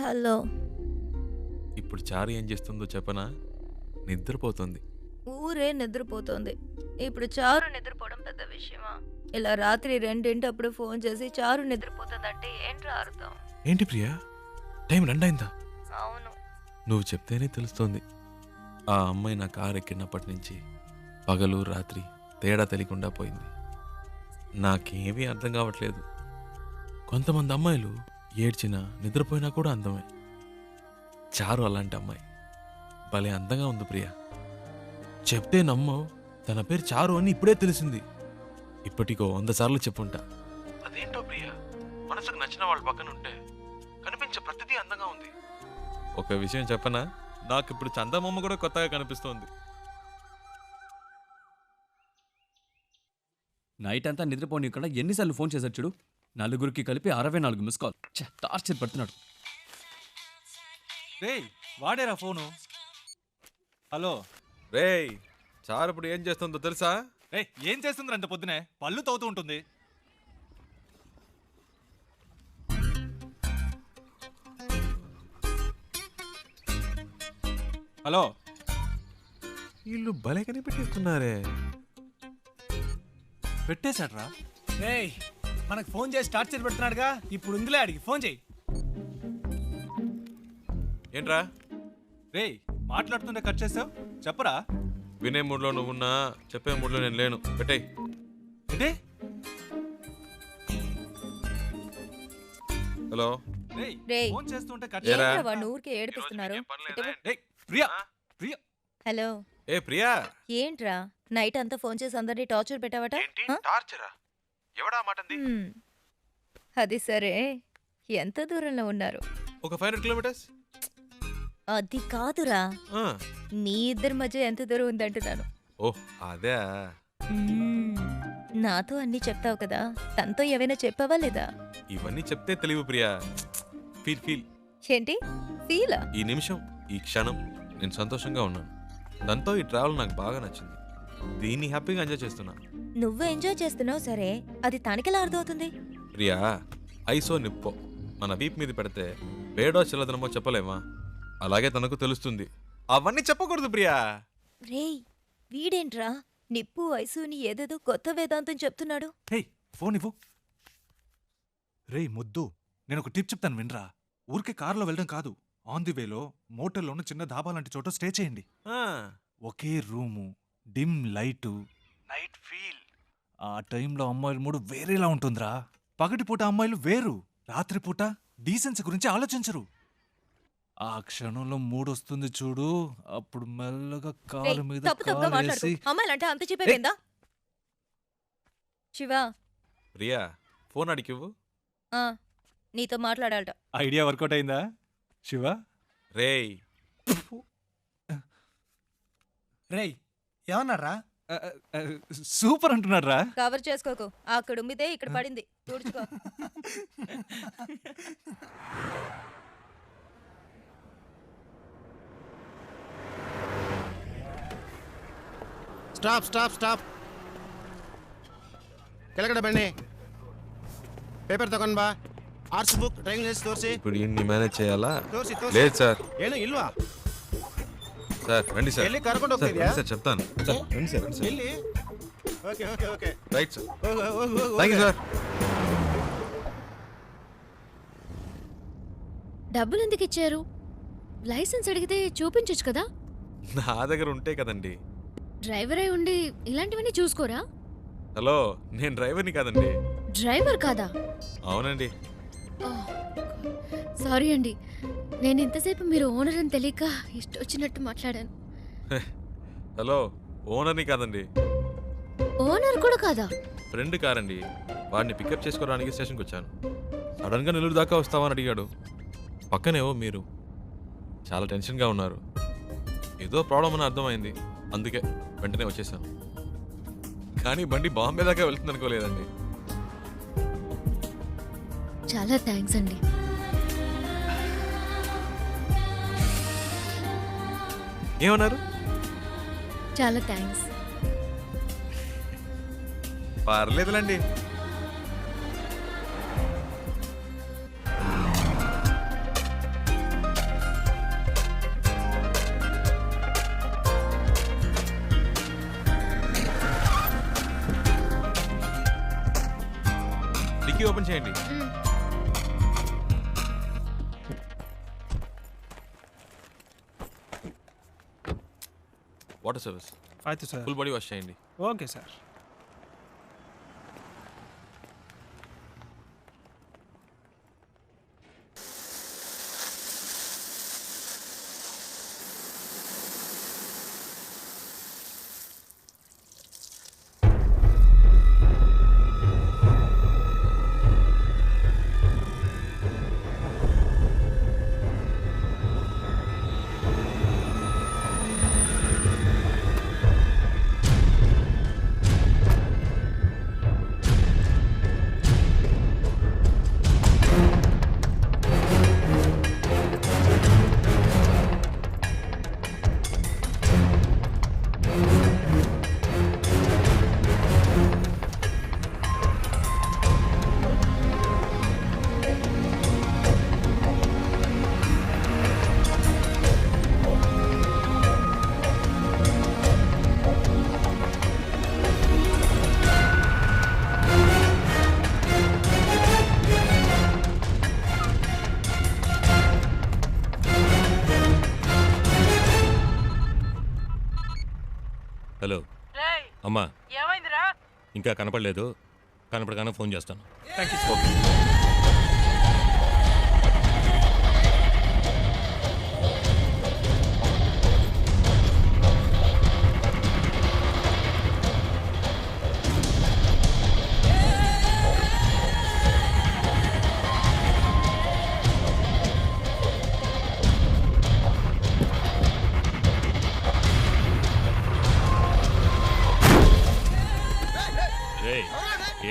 హలో. ఇప్పుడు చారు ఏం చేస్తుందో చెప్పనా? నిద్రపోతుంది. ఊరే నిద్రపోతోంది. ఇప్పుడు చారు నిద్రపోవడం పెద్ద విషయమా? ఇలా రాత్రి 2 ఫోన్ చేసి చారు నిద్రపోతుందంటే ఏంట్రా అర్థం? ఏంటి ప్రియా, టైం 2 అయిందా? అవును. నువ్వు చెప్తేనే తెలుస్తోంది. ఆ అమ్మాయి నా కారు ఎక్కినప్పటి నుంచి పగలు రాత్రి తేడా తెలియకుండా పోయింది. నాకేమీ అర్థం కావట్లేదు. కొంతమంది అమ్మాయిలు ఏడ్చినా నిద్రపోయినా కూడా అందమే. చారు అలాంటి అమ్మాయి. భలే అందంగా ఉంది ప్రియా. చెప్తే నమ్మవు, తన పేరు చారు అని ఇప్పుడే తెలిసింది. ఇప్పటికో 100 సార్లు చెప్పుంటా. అదేంటో ప్రియా, మనసుకు నచ్చిన వాళ్ళ పక్కన ఉంటే కనిపించే ప్రతిదీ అందంగా ఉంది. ఒక విషయం చెప్పనా, నాకు ఇప్పుడు చందమామ కూడా కొత్తగా కనిపిస్తోంది. నైట్ అంతా నిద్రపోనీయకుండా ఎన్నిసార్లు ఫోన్ చేశాడు చూడు. నలుగురికి కలిపి 64 మిస్ కాల్. టార్చర్ పడుతున్నాడు. రేయ్, వాడేరా ఫోను. హలో రేయ్, చారు ఇప్పుడు ఏం చేస్తుందో తెలుసా? రేయ్, ఏం చేస్తుంది అంత పొద్దునే? పళ్ళు తవ్వుతూ ఉంటుంది. హలో, వీళ్ళు భలే కనిపెట్టేస్తున్నారే. పెట్టేశాడ్రా. రేయ్, మనకు ఫోన్ చేసి టార్చర్ పెడుతున్నాడుగా, ఇప్పుడు ఉందిలే అడిగి ఫోన్ చేయి. ఏంట్రా రేయ్, మాట్లాడుతుంటే కట్ చేసావు, చెప్పరా. వినే మూడ్లో నువ్వున్నా, చెప్పే మూడ్లో నేను లేను. పెట్టేయ్. ఏంటి? హలో. రేయ్, ఫోన్ చేస్తుంటే కట్ ఏరా? ఏంట్రా వాడిని ఊరికే ఏడిపిస్తున్నారు? రేయ్, ప్రియా ప్రియా హలో. ఏ ప్రియా, ఏంట్రా నైట్ అంతా ఫోన్ చేసి అందరినీ టార్చర్ పెట్టావట? హ? టార్చరా? ఎవడా మాటంది? అది సరే, ఎంత దూరంలో ఉన్నారు? ఒక 500 కిలోమీటర్స్. అది కాదురా, మీ ఇద్దరి మధ్య ఎంత దూరం ఉందంటున్నాను. ఓహ్ అదే. నాతో అన్నీ చెప్తావు కదా, తనతో ఏవైనా చెప్పావా లేదా? ఇవన్నీ చెప్తే తెలివి ప్రియా. ఫీల్ ఏంటి ఫీలా? ఈ నిమిషం, ఈ క్షణం నేను సంతోషంగా ఉన్నాను. దాంతో ఈ ట్రావెల్ నాకు బాగా నచ్చింది. దీన్ని హ్యాపీగా ఎంజాయ్ చేస్తున్నా. నువ్వు ఎంజాయ్ చేస్తున్నావు సరే, అది తనకెలా అర్థమవుతుంది? ప్రియా, ఐసో నిప్పో మన వీప్ మీద పెడితే వేడో చిల్లదనమో చెప్పలేమా? అలాగే తనకు తెలుస్తుంది. అవన్నీ చెప్పకూడదు ప్రియా. రేయ్, వీడేంట్రా నిప్పు వయసుని ఏదేదో కొత్త వేదాంతం చెప్తున్నాడు. హే ఫోన్ ఇవ్వు. రేయ్ ముద్దు, నేను ఒక టిప్ చెప్తాను వినరా. ఊరికే కారులో వెళ్ళడం కాదు, ఆన్ ది వేలో మోటల్లోనూ చిన్న ధాబా లాంటి చోట స్టే చేయండి. ఒకే room, dim light, night feel. ఆ టైంలో అమ్మాయిల మూడు వేరేలా ఉంటుందిరా. పగటిపూట అమ్మాయిలు వేరు, రాత్రిపూట డీసెన్సీ గురించి ఆలోచించరు. ఆ క్షణంలో మూడొస్తుంది చూడు, అప్పుడు మెల్లగా కాలు రేయ్, మీద తప్పు తప్పుగా మాట్లాడుకో. కాలేసి అమ్మాయిలంటే అంత చెప్పేవేందా? శివ, ప్రియా ఫోన్ అడిగివ్వు. ఆ, నీతో మాట్లాడాలట. ఐడియా వర్కౌట్ అయిందా శివ? రేయ్ రేయ్ ఏమన్నారా? సూపర్ అంటున్నాడు రా. కవర్ చేసుకోకు. అక్కడ ఉమ్మితే ఇక్కడ పడింది, తుడుచుకో. ಸ್ಟಾಪ್ ಸ್ಟಾಪ್ ಸ್ಟಾಪ್ ಕೆಳಗಡೆ ಬನ್ನಿ. ಪೇಪರ್ ತಗೊಂಡ್ ಬಾ. ಆರ್ಟ್ಸ್ ಬುಕ್ ಡ್ರಾಯಿಂಗ್ ಲಿಸ್ಟ್ ತೋರಿಸಿ. ఇప్పుడు ఇన్ని మేనేజ్ చేయాలా? ತೋರಿಸಿ లేదు సార్. ಏನು ಇಲ್ವಾ? సార్ రండి సార్. ಎಲ್ಲಿ ಕರ್ಕೊಂಡು సార్ ಹೋಗ್ತಿದ್ಯಾ? రండి సార్ చెప్తాను. సార్ రండి సార్. రండి సార్. ಎಲ್ಲಿ? Okay okay okay right sir. ಹೋಗು ಹೋಗು ಹೋಗು థ్యాంక్ యూ సార్. డబ్బులు ఎందుకు ఇచ్చారు? లైసెన్స్ అడిగితే చూపించొచ్చు కదా. నా దగ్గర ఉంటే కదండి. డ్రైవర్ అయి ఉండి ఇలాంటివన్నీ చూసుకోరా? హలో, నేను డ్రైవర్ని కాదండి. డ్రైవర్ కాదా? అవునండి. సారీ అండి, నేను ఇంతసేపు మీరు ఓనర్ అని తెలియక ఇష్టొచ్చినట్టు మాట్లాడాను. హలో, ఓనర్ని కాదండి. ఓనర్ కూడా కాదా? ఫ్రెండ్ కారండి. వాడిని పికప్ చేసుకోవడానికి స్టేషన్కి వచ్చాను. సడన్గా నెల్లూరు దాకా వస్తావని అడిగాడు. పక్కనేవో మీరు చాలా టెన్షన్గా ఉన్నారు. ఏదో ప్రాబ్లం అని అర్థమైంది, అందుకే వెంటనే వచ్చేసాను. కానీ బండి బాంబే దాకా వెళ్తుంది అనుకోలేదండి. చాలా థ్యాంక్స్ అండి. ఏమన్నారు? చాలా థ్యాంక్స్. పర్లేదులండి. డిక్కీ ఓపెన్ చేయండి. Water service. ಆಯ್ತು ಸರ್. ఫుల్ బాడీ వాష్ చేయండి. Okay sir. హలో అమ్మా, ఇంకా కనపడలేదు. కనపడగానే ఫోన్ చేస్తాను.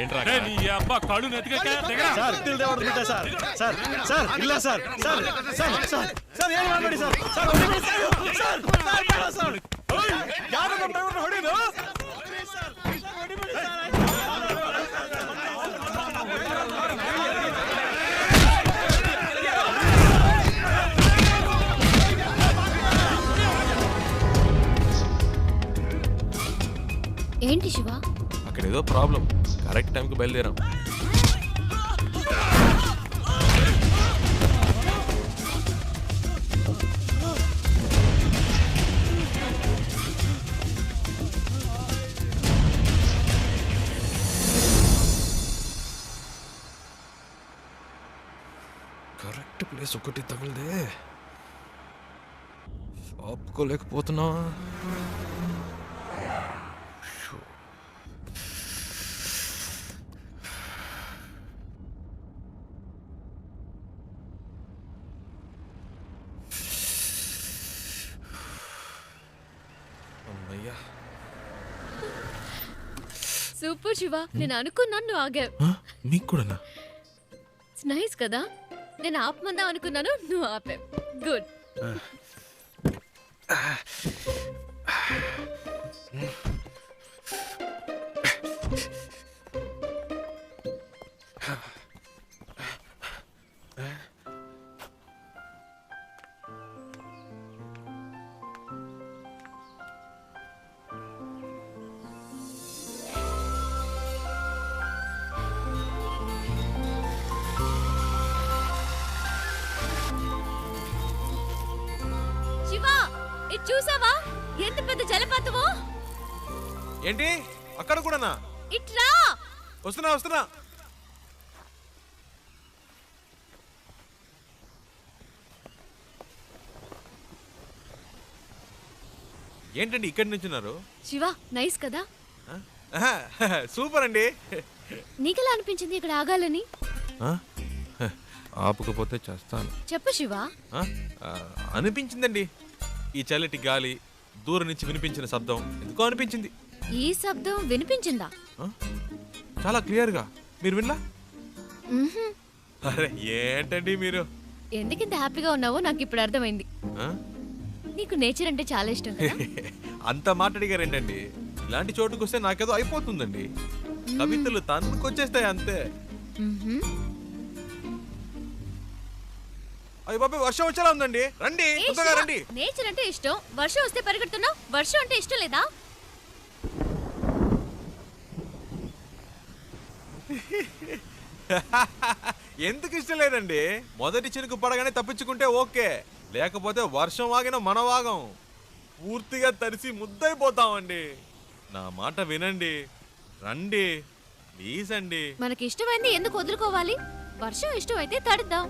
ఏంట్రా నీ అబ్బా కళ్ళు నెత్తికెక్కా? దిగరా. ಸರ್ ತಿಳಿದೆ ಹೊಡೆದ್ಬಿಟ್ಟೆ ಸರ್. ಸರ್ ಸರ್ ಇಲ್ಲ sir. Sir sir sir sir ಏನು ಮಾಡಬೇಡಿ ಸರ್. ಸರ್ ಹೊಡಿಬೇಡಿ ಸರ್. ಸರ್ ಬೇಡ ಸರ್. ಯಾರು ನಮ್ಮ ಡ್ರೈವರ್ನ ಹೊಡಿದು? ಸರ್ ಹೊಡಿಬೇಡಿ ಸರ್. శివ? అక్కడ ఏదో ప్రాబ్లం. కరెక్ట్ టైంకి బయలుదేరాం. కరెక్ట్ ప్లేస్ ఒకటి తగిలిదే. ఆపుకోలేకపోతున్నా. అమ్మయ్యా. సూపర్ శివ, నేను అనుకున్నాను నువ్వు ఆగావు. మీకు కూడానా? ఇట్స్ నైస్ కదా. నేను ఆపమందాం అనుకున్నాను, నువ్వు ఆపావు. గుడ్. శివ, ఇది చూసావా? ఎంత పెద్ద జలపాతమో. ఏంటి అక్కడ కూడానా? ఇట్రా. వస్తున్నా. ఏంటండి ఇక్కడి నుంచున్నారు? శివ, నైస్ కదా. సూపర్ అండి. నీకెలా అనిపించింది ఇక్కడ ఆగాలని? ఆపకపోతే చేస్తాను. చెప్పు శివ. అనిపించిందండి. ఈ చల్లటి గాలి, దూరం నుంచి వినిపించిన శబ్దం ఎందుకో అనిపించింది. ఈ శబ్దం వినిపించిందా? చాలా క్లియర్గా. మీరు విన్నా? మ్మ్హ్మ్. అరే ఏంటండి మీరు? ఎందుకింత హ్యాపీగా ఉన్నావో నాకు ఇప్పుడు అర్థమైంది. ఆ? నీకు నేచర్ అంటే చాలా ఇష్టం కదా. అంత మాట అడిగారేంటండి? ఇలాంటి చోటుకు వస్తే నాకేదో అయిపోతుందండి. కవితలు తన్నుకొచ్చేస్తాయి అంతే. మ్మ్హ్మ్. అయ్య బాబాయ్, వర్షం వచ్చేలా ఉందండి. రండి, ఏ తొందరగా శివ, రండి. నేచర్ అంటే ఇష్టం, వర్షం వస్తే పరిగెడుతున్నావు. వర్షం అంటే ఇష్టం లేదా? ఎందుకు ఇష్టం లేదండి? మొదటి చినుకు పడగానే తప్పించుకుంటే ఓకే, లేకపోతే వర్షం వాగిన మన వాగం పూర్తిగా తడిసి ముద్దైపోతామండి. నా మాట వినండి, రండి ప్లీజ్ అండి. మనకి ఇష్టమైంది ఎందుకు వదులుకోవాలి? వర్షం ఇష్టం అయితే తడుద్దాం.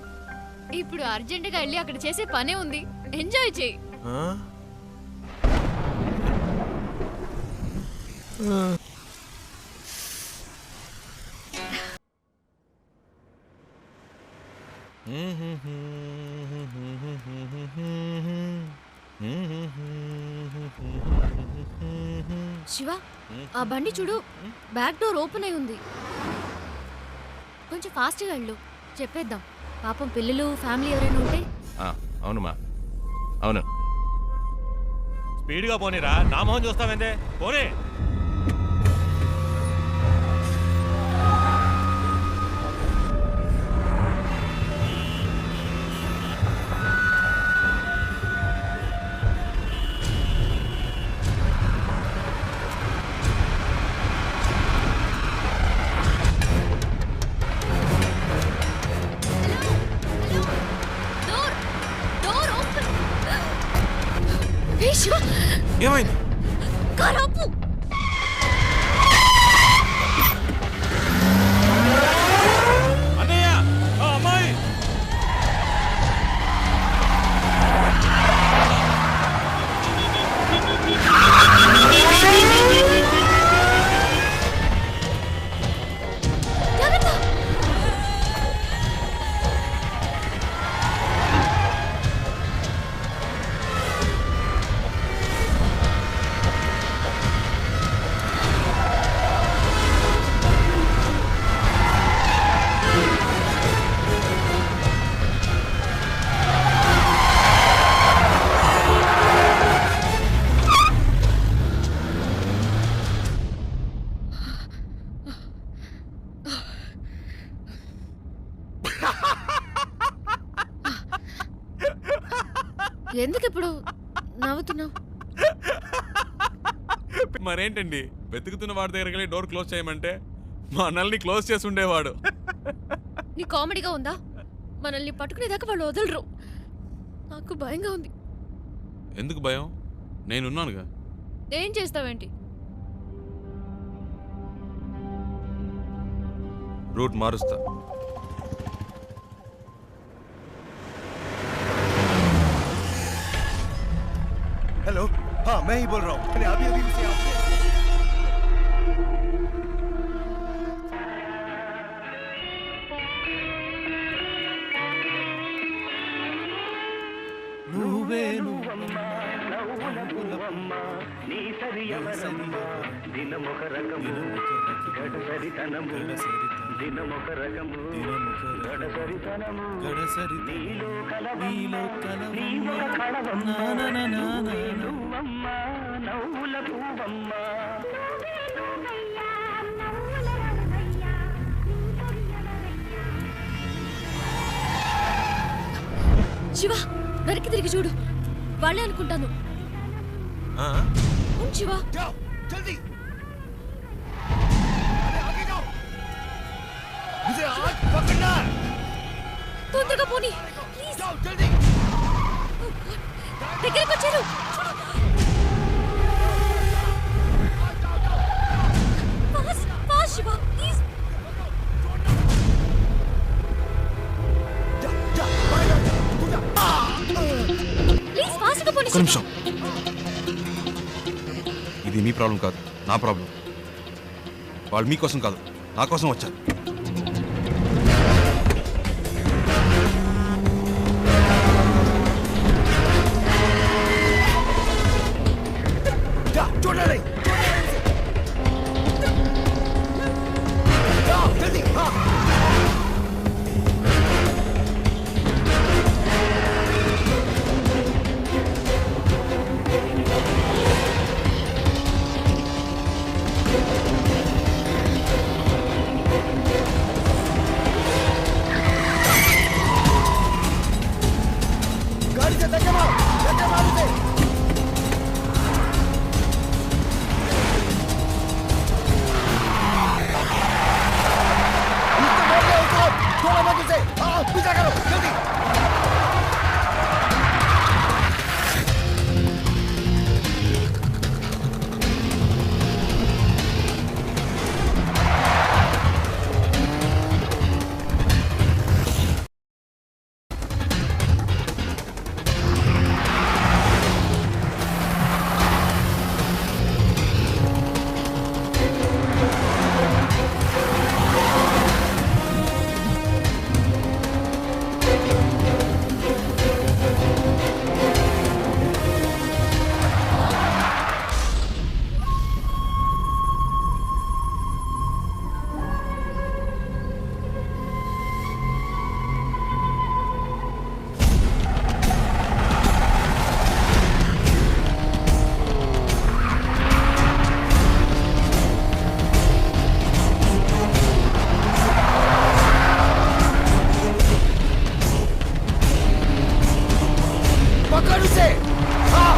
ఇప్పుడు అర్జెంటుగా వెళ్ళి అక్కడ చేసే పనే ఉంది. ఎంజాయ్ చేయి. శివ, ఆ బండి చూడు, బ్యాక్ డోర్ ఓపెన్ అయి ఉంది. కొంచెం ఫాస్ట్గా వెళ్ళు, చెప్పేద్దాం. పాపం పిల్లలు, ఫ్యామిలీ ఎవరైనా ఉంటే. అవునమ్మా, అవును. స్పీడ్గా పోనీరా, నా మొహం చూస్తావేందే, పోనీ. ఏమైంది? కారాపు. అన్నయ్య, అమ్మాయి. ఎందుకు ఇప్పుడు నవ్వుతున్నావు? మరేంటండి వెతుకుతున్న వాడి దగ్గరికి వెళ్ళి డోర్ క్లోజ్ చేయమంటే మనల్ని క్లోజ్ చేసి ఉండేవాడు. నీ కామెడీగా ఉందా? మనల్ని పట్టుకునేదాకా వాళ్ళు వదలరు. నాకు భయంగా ఉంది. ఎందుకు భయం? నేనున్నానుగా. ఏం చేస్తావేంటి? రూట్ మారుస్తా. हेलो, हाँ मैं ही बोल रहा हूँ. मैंने अभी अभी उसे आपसे శివ, వెనక్కి తిరిగి చూడు. వాళ్ళే అనుకుంటాను. శివ, जल्दी आगे जाओ. मुझे आज पकड़ना है. తొందరగా పోనీ ప్లీజ్. जाओ जल्दी. దగ్గరికి వచ్చారు. Fast fast Shiva please. Please ఫాస్ట్గా పోనీ. ఒక్క నిమిషం. ఇది మీ ప్రాబ్లం కాదు, నా ప్రాబ్లం. వాళ్ళు మీకోసం కాదు, నా కోసం వచ్చారు. छोड़ना नहीं. जाओ जल्दी. हाँ. गाड़ी से धक्का मारो उसे. छोड़ो मत उसे. हाँ पीछा करो जल्दी. पकड़ उसे. हाँ.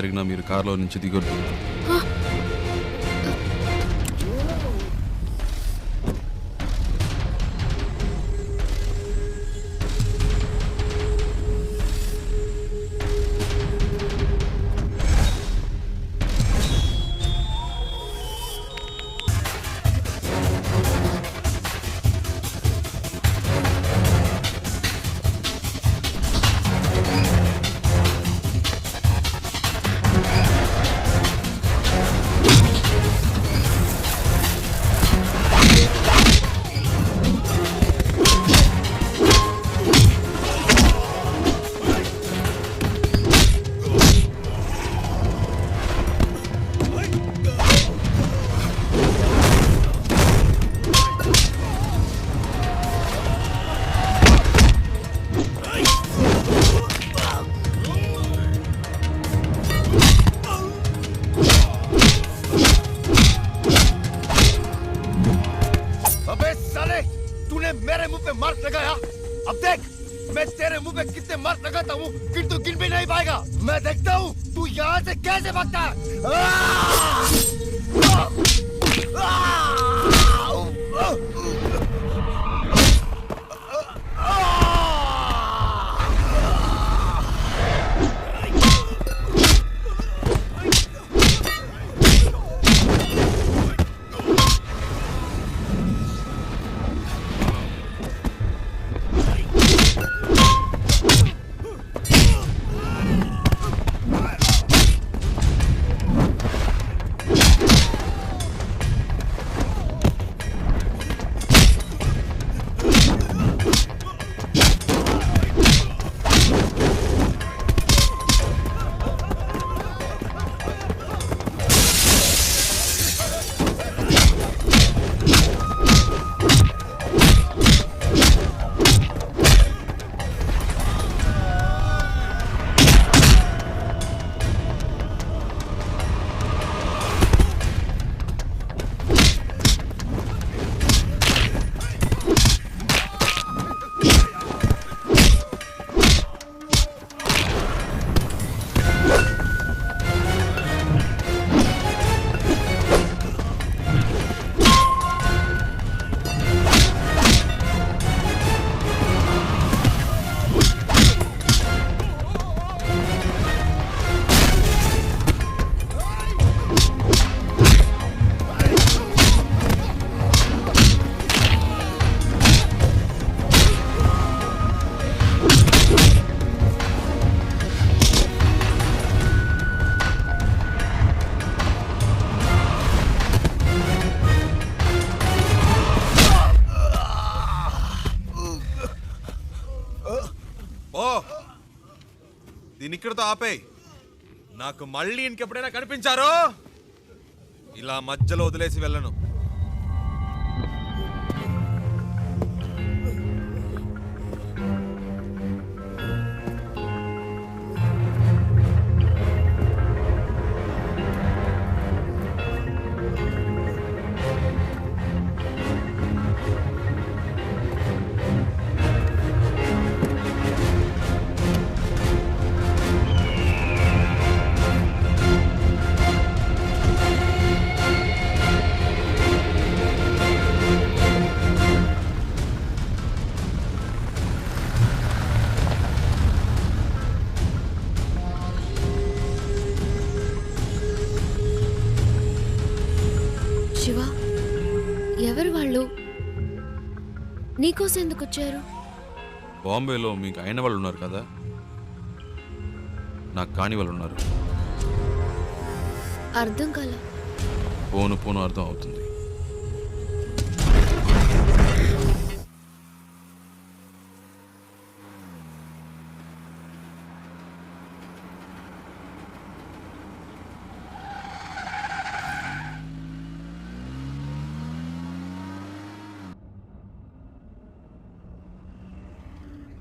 జరిగినా మీరు కారులో నుంచి దిగొద్దు. अबे साले, तूने मेरे मुंह पे मार्क लगाया। अब देख मैं तेरे मुंह पे कितने मार्क लगाता हूँ, फिर तू गिन भी नहीं पाएगा। मैं देखता हूँ तू यहाँ से कैसे भागता है। దీని ఇక్కడితో ఆపేయ్. నాకు మళ్ళీ ఇంకెప్పుడైనా కనిపించారో ఇలా మధ్యలో వదిలేసి వెళ్ళను. శివ, ఎవరు వాళ్ళు? నీకోసం ఎందుకు వచ్చారు? బాంబేలో మీకు అయిన వాళ్ళు ఉన్నారు కదా, నాకు కాని వాళ్ళు ఉన్నారు. అర్థం కాల. పోను పోను అర్థం అవుతుంది.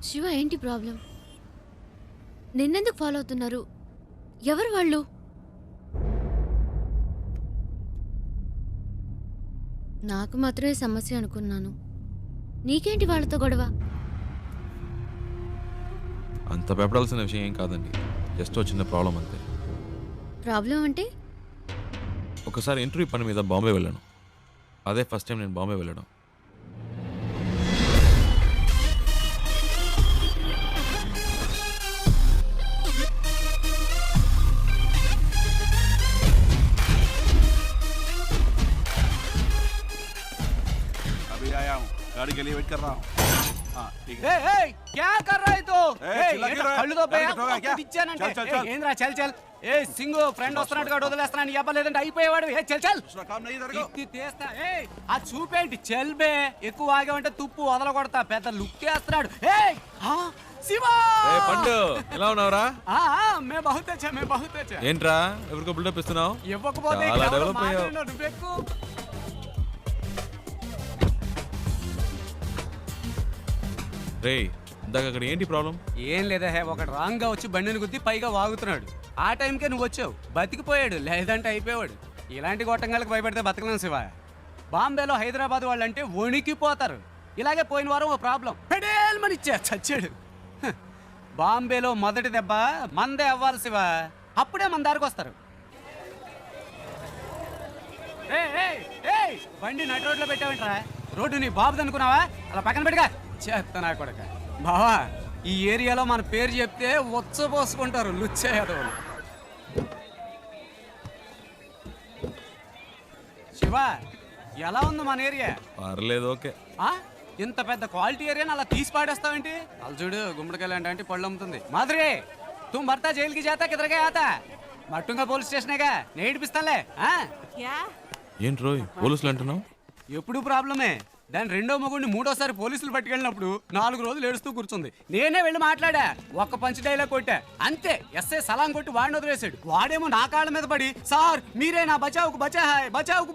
శివ, ఏంటి ప్రాబ్లం? నిన్నెందుకు ఫాలో అవుతున్నారు? ఎవరు వాళ్ళు? నాకు మాత్రమే సమస్య అనుకున్నాను. నీకేంటి వాళ్ళతో గొడవ? అంత భయపడాల్సిన విషయం ఏం కాదండి, జస్ట్ చిన్న ప్రాబ్లం అంతే. ప్రాబ్లం అంటే? ఒకసారి ఇంటర్వ్యూ పని మీద బాంబే వెళ్ళాను. అదే ఫస్ట్ టైం నేను బాంబే వెళ్ళడం. अभी आया हूँ, गाड़ी के लिए वेट कर रहा हूँ. हाँ ठीक है. क्या कर रहा है तो? चिल्ला क्यों रहा है? కళ్ళు దొబ్బే, गाड़ी ठोका क्या? ఇచ్చానంటే. चल, चल, चल. ఏంద్రా చల్ చల్. ఏ సింగు ఫ్రెండ్ వస్తున్నాడు కాడు వదిలేస్తున్నాను చెప్పలేదంటే అయిపోయేవాడు. ఏ చల్ చల్. दूसरा काम नहीं इधर को. ఇత్తి తీస్తా. ఏ ఆ చూపేంటి చెల్బే, ఎక్కువ ఆగేవంటే తుప్పు వదల కొడతా. పెద్ద లుక్ వేస్తున్నాడు. ఏ శివా పండు ఎలా ఉన్నావురా? మే బహుత్ అచ్చా, మే బహుత్ అచ్చా. ఏంట్రా ఎవరికో బిల్డప్ ఇస్తున్నావు? ఇవ్వకపోతే చాలా డెవలప్ అయ్యావు. నువ్వెక్కు. రే ఇందాక అక్కడ ఏంటి ప్రాబ్లం? ఏం లేదా హే, ఒకడు రాంగ్ గా వచ్చి బండిని గుద్ది పైగా వాగుతున్నాడు. ఆ టైంకే నువ్వు వచ్చావు, బతికిపోయాడు. లేదంటే అయిపోయాడు. ఇలాంటి గొట్టంగాలకు భయపడితే బతకలేం శివ. బాంబేలో హైదరాబాద్ వాళ్ళంటే వణికిపోతారు. ఇలాగే పోయిన వారం ఓ ప్రాబ్లం పెడేల్మని ఇచ్చా చచ్చాడు. హ, బాంబేలో మొదటి దెబ్బ మందే అవ్వాలి శివ, అప్పుడే మన దారికి వస్తారు. బండి నడి రోడ్లో పెట్టావేంట్రా? రోడ్డు నీ బాబుది అనుకున్నావా? అలా పక్కన పెట్టుగా చేస్తా కొడక. బావా, ఈ ఏరియాలో మన పేరు చెప్తే పోసుకుంటారు లుచ్చే యాదవులు. శివ, ఎలా ఉంది మన ఏరియా? పర్లేదు, ఓకే. ఇంత పెద్ద క్వాలిటీ ఏరియాని అలా తీసి పాడేస్తావేంటి? అలా చూడు, గుమ్మడికాయలు అంటే పళ్ళు అమ్ముతుంది. మాధురి, तुम भरता जेल की जाता किधर गया आता? మట్టుంగా పోలీస్ స్టేషనేగా, నేను ఏడిపిస్తానులే. ఏంటి రోయ్ పోలీసులు అంటున్నావు? ఎప్పుడు ప్రాబ్లమే. దాని రెండో మొగుడిని మూడోసారి పోలీసులు పట్టుకెళ్ళినప్పుడు 4 రోజులు ఏడుస్తూ కూర్చుంది. నేనే వెళ్ళి మాట్లాడా, ఒక్క పంచ్ డైలాగ్ కొట్టా అంతే. ఎస్ఐ సలాం కొట్టి వాడిని వదిలేశాడు. వాడేమో నా కాళ్ళ మీద పడి, సార్ మీరే నా బచావుకు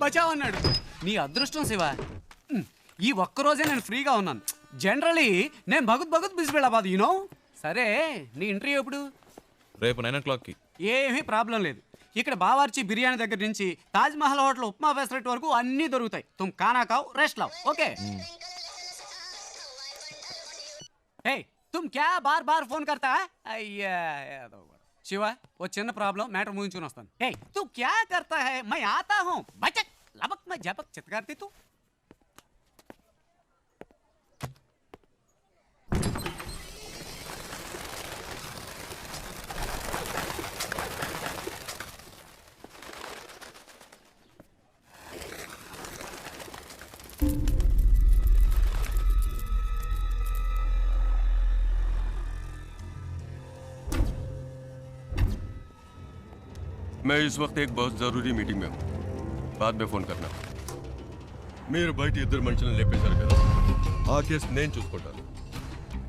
బచావు అన్నాడు. నీ అదృష్టం శివ, ఈ ఒక్కరోజే నేను ఫ్రీగా ఉన్నాను. జనరలీ నేను భగత్ బిజీ వెళ్ళబాదు యూనో. సరే, నీ ఇంటర్వ్యూ ఎప్పుడు? రేపు 9 o'clockకి. ఏమీ ప్రాబ్లం లేదు. ఇక్కడ బావార్చి బిర్యానీ దగ్గర నుంచి తాజ్ మహల్ హోటల్ ఉప్మా ఫెసిలిటీ వరకు అన్నీ దొరుకుతాయి. తుమ్ ఖానా ఖావ్, రెస్ట్ లవ్, ఓకే? ఏ తుమ్ క్యా బార్ బార్ ఫోన్ కర్తా? అయ్యా శివ, ఓ చిన్న ప్రాబ్లం, మ్యాటర్ ముగించుకుని వస్తాను. ఏ తు క్యా కర్తా హై? మై ఆతా హూ, బచక్ లబక్ మై జబక్ చిత్కార్తి తు. मैं इस वक्त एक बहुत ज़रूरी मीटिंग में हूँ, बाद में फ़ोन करना. మీరు బయట ఇద్దరు మనుషులను లేపేశారు కదా, ఆ కేసు నేను చూసుకుంటాను.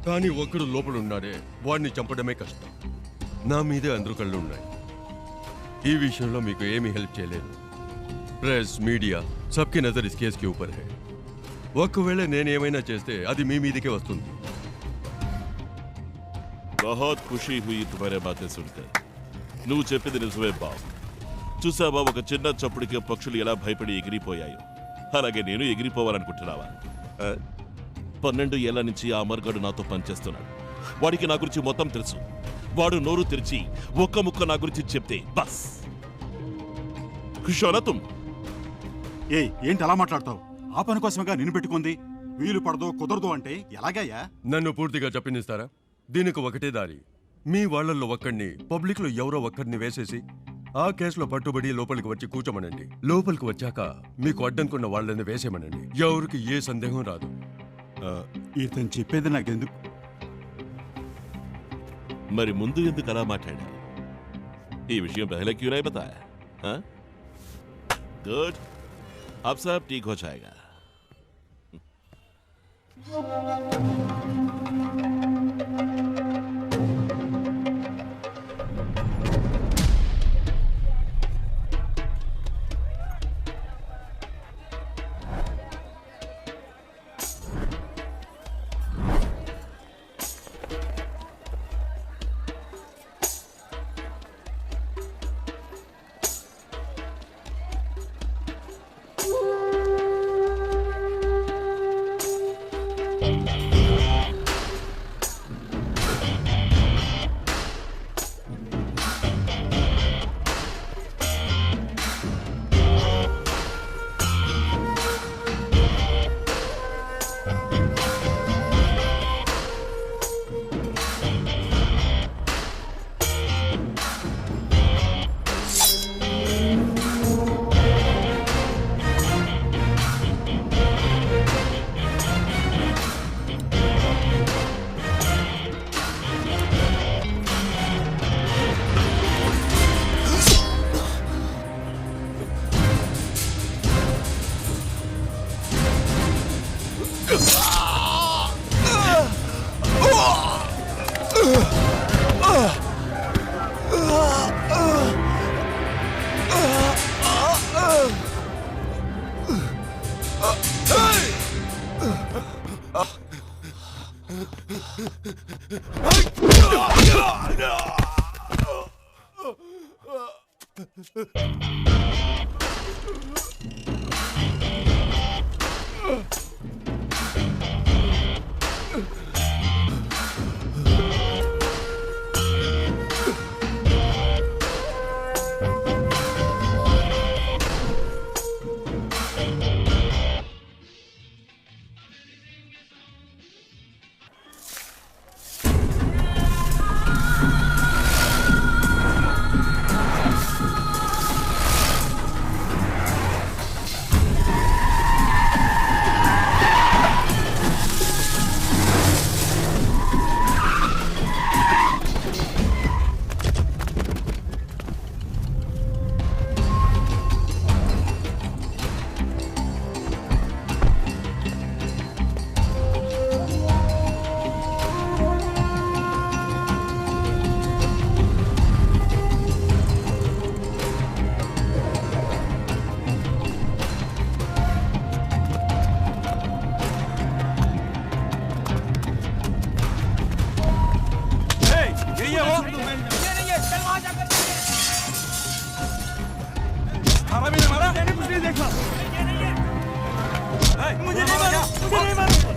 కానీ ఒక్కడు లోపల ఉన్నాడే, వాడిని చంపడమే కష్టం. నా మీదే అందరూ కళ్ళు ఉన్నాయి. ఈ విషయంలో మీకు ఏమీ హెల్ప్ చేయలేదు. Press, media సబ్కి Nazar is case కి ఊపర్ హై. ఒకవేళ నేనేమైనా చేస్తే అది మీ మీదకే వస్తుంది. बहुत खुशी हुई तुम्हारे बातें सुनकर. నువ్వు చెప్పింది నిజమే బాబు. చూసావా, ఒక చిన్న చప్పుడికి పక్షులు ఎలా భయపడి ఎగిరిపోయాయో, అలాగే నేను ఎగిరిపోవాలనుకుంటున్నావా? 12 ఏళ్ల నుంచి ఆ అమర్గాడు నాతో పనిచేస్తున్నాడు. వాడికి నా గురించి మొత్తం తెలుసు. వాడు నోరు తెరిచి ఒక్క ముక్క నా గురించి చెప్తే బస్ ఖుషోనా. ఏంటి అలా మాట్లాడతావు? ఆ పని కోసమేగా నిన్ను పెట్టుకుంది. వీలు పడదో కుదరదు అంటే ఎలాగయ్యా? నన్ను పూర్తిగా చెప్పనిస్తారా? దీనికి ఒకటే దారి. మీ వాళ్ళల్లో ఒక్కడిని పబ్లిక్లో ఎవరో ఒక్కడిని వేసేసి ఆ కేసులో పట్టుబడి లోపలికి వచ్చి కూర్చోమనండి. లోపలికి వచ్చాక మీకు అడ్డంకున్న వాళ్ళని వేసేమనండి. ఎవరికి ఏ సందేహం రాదు. ఇతను చెప్పేది నాకెందుకు? మరి ముందు ఎందుకు అలా మాట్లాడా? ఈ విషయం పहले क्यों नहीं बताया? हाँ? गुड, अब सब ठीक हो जाएगा.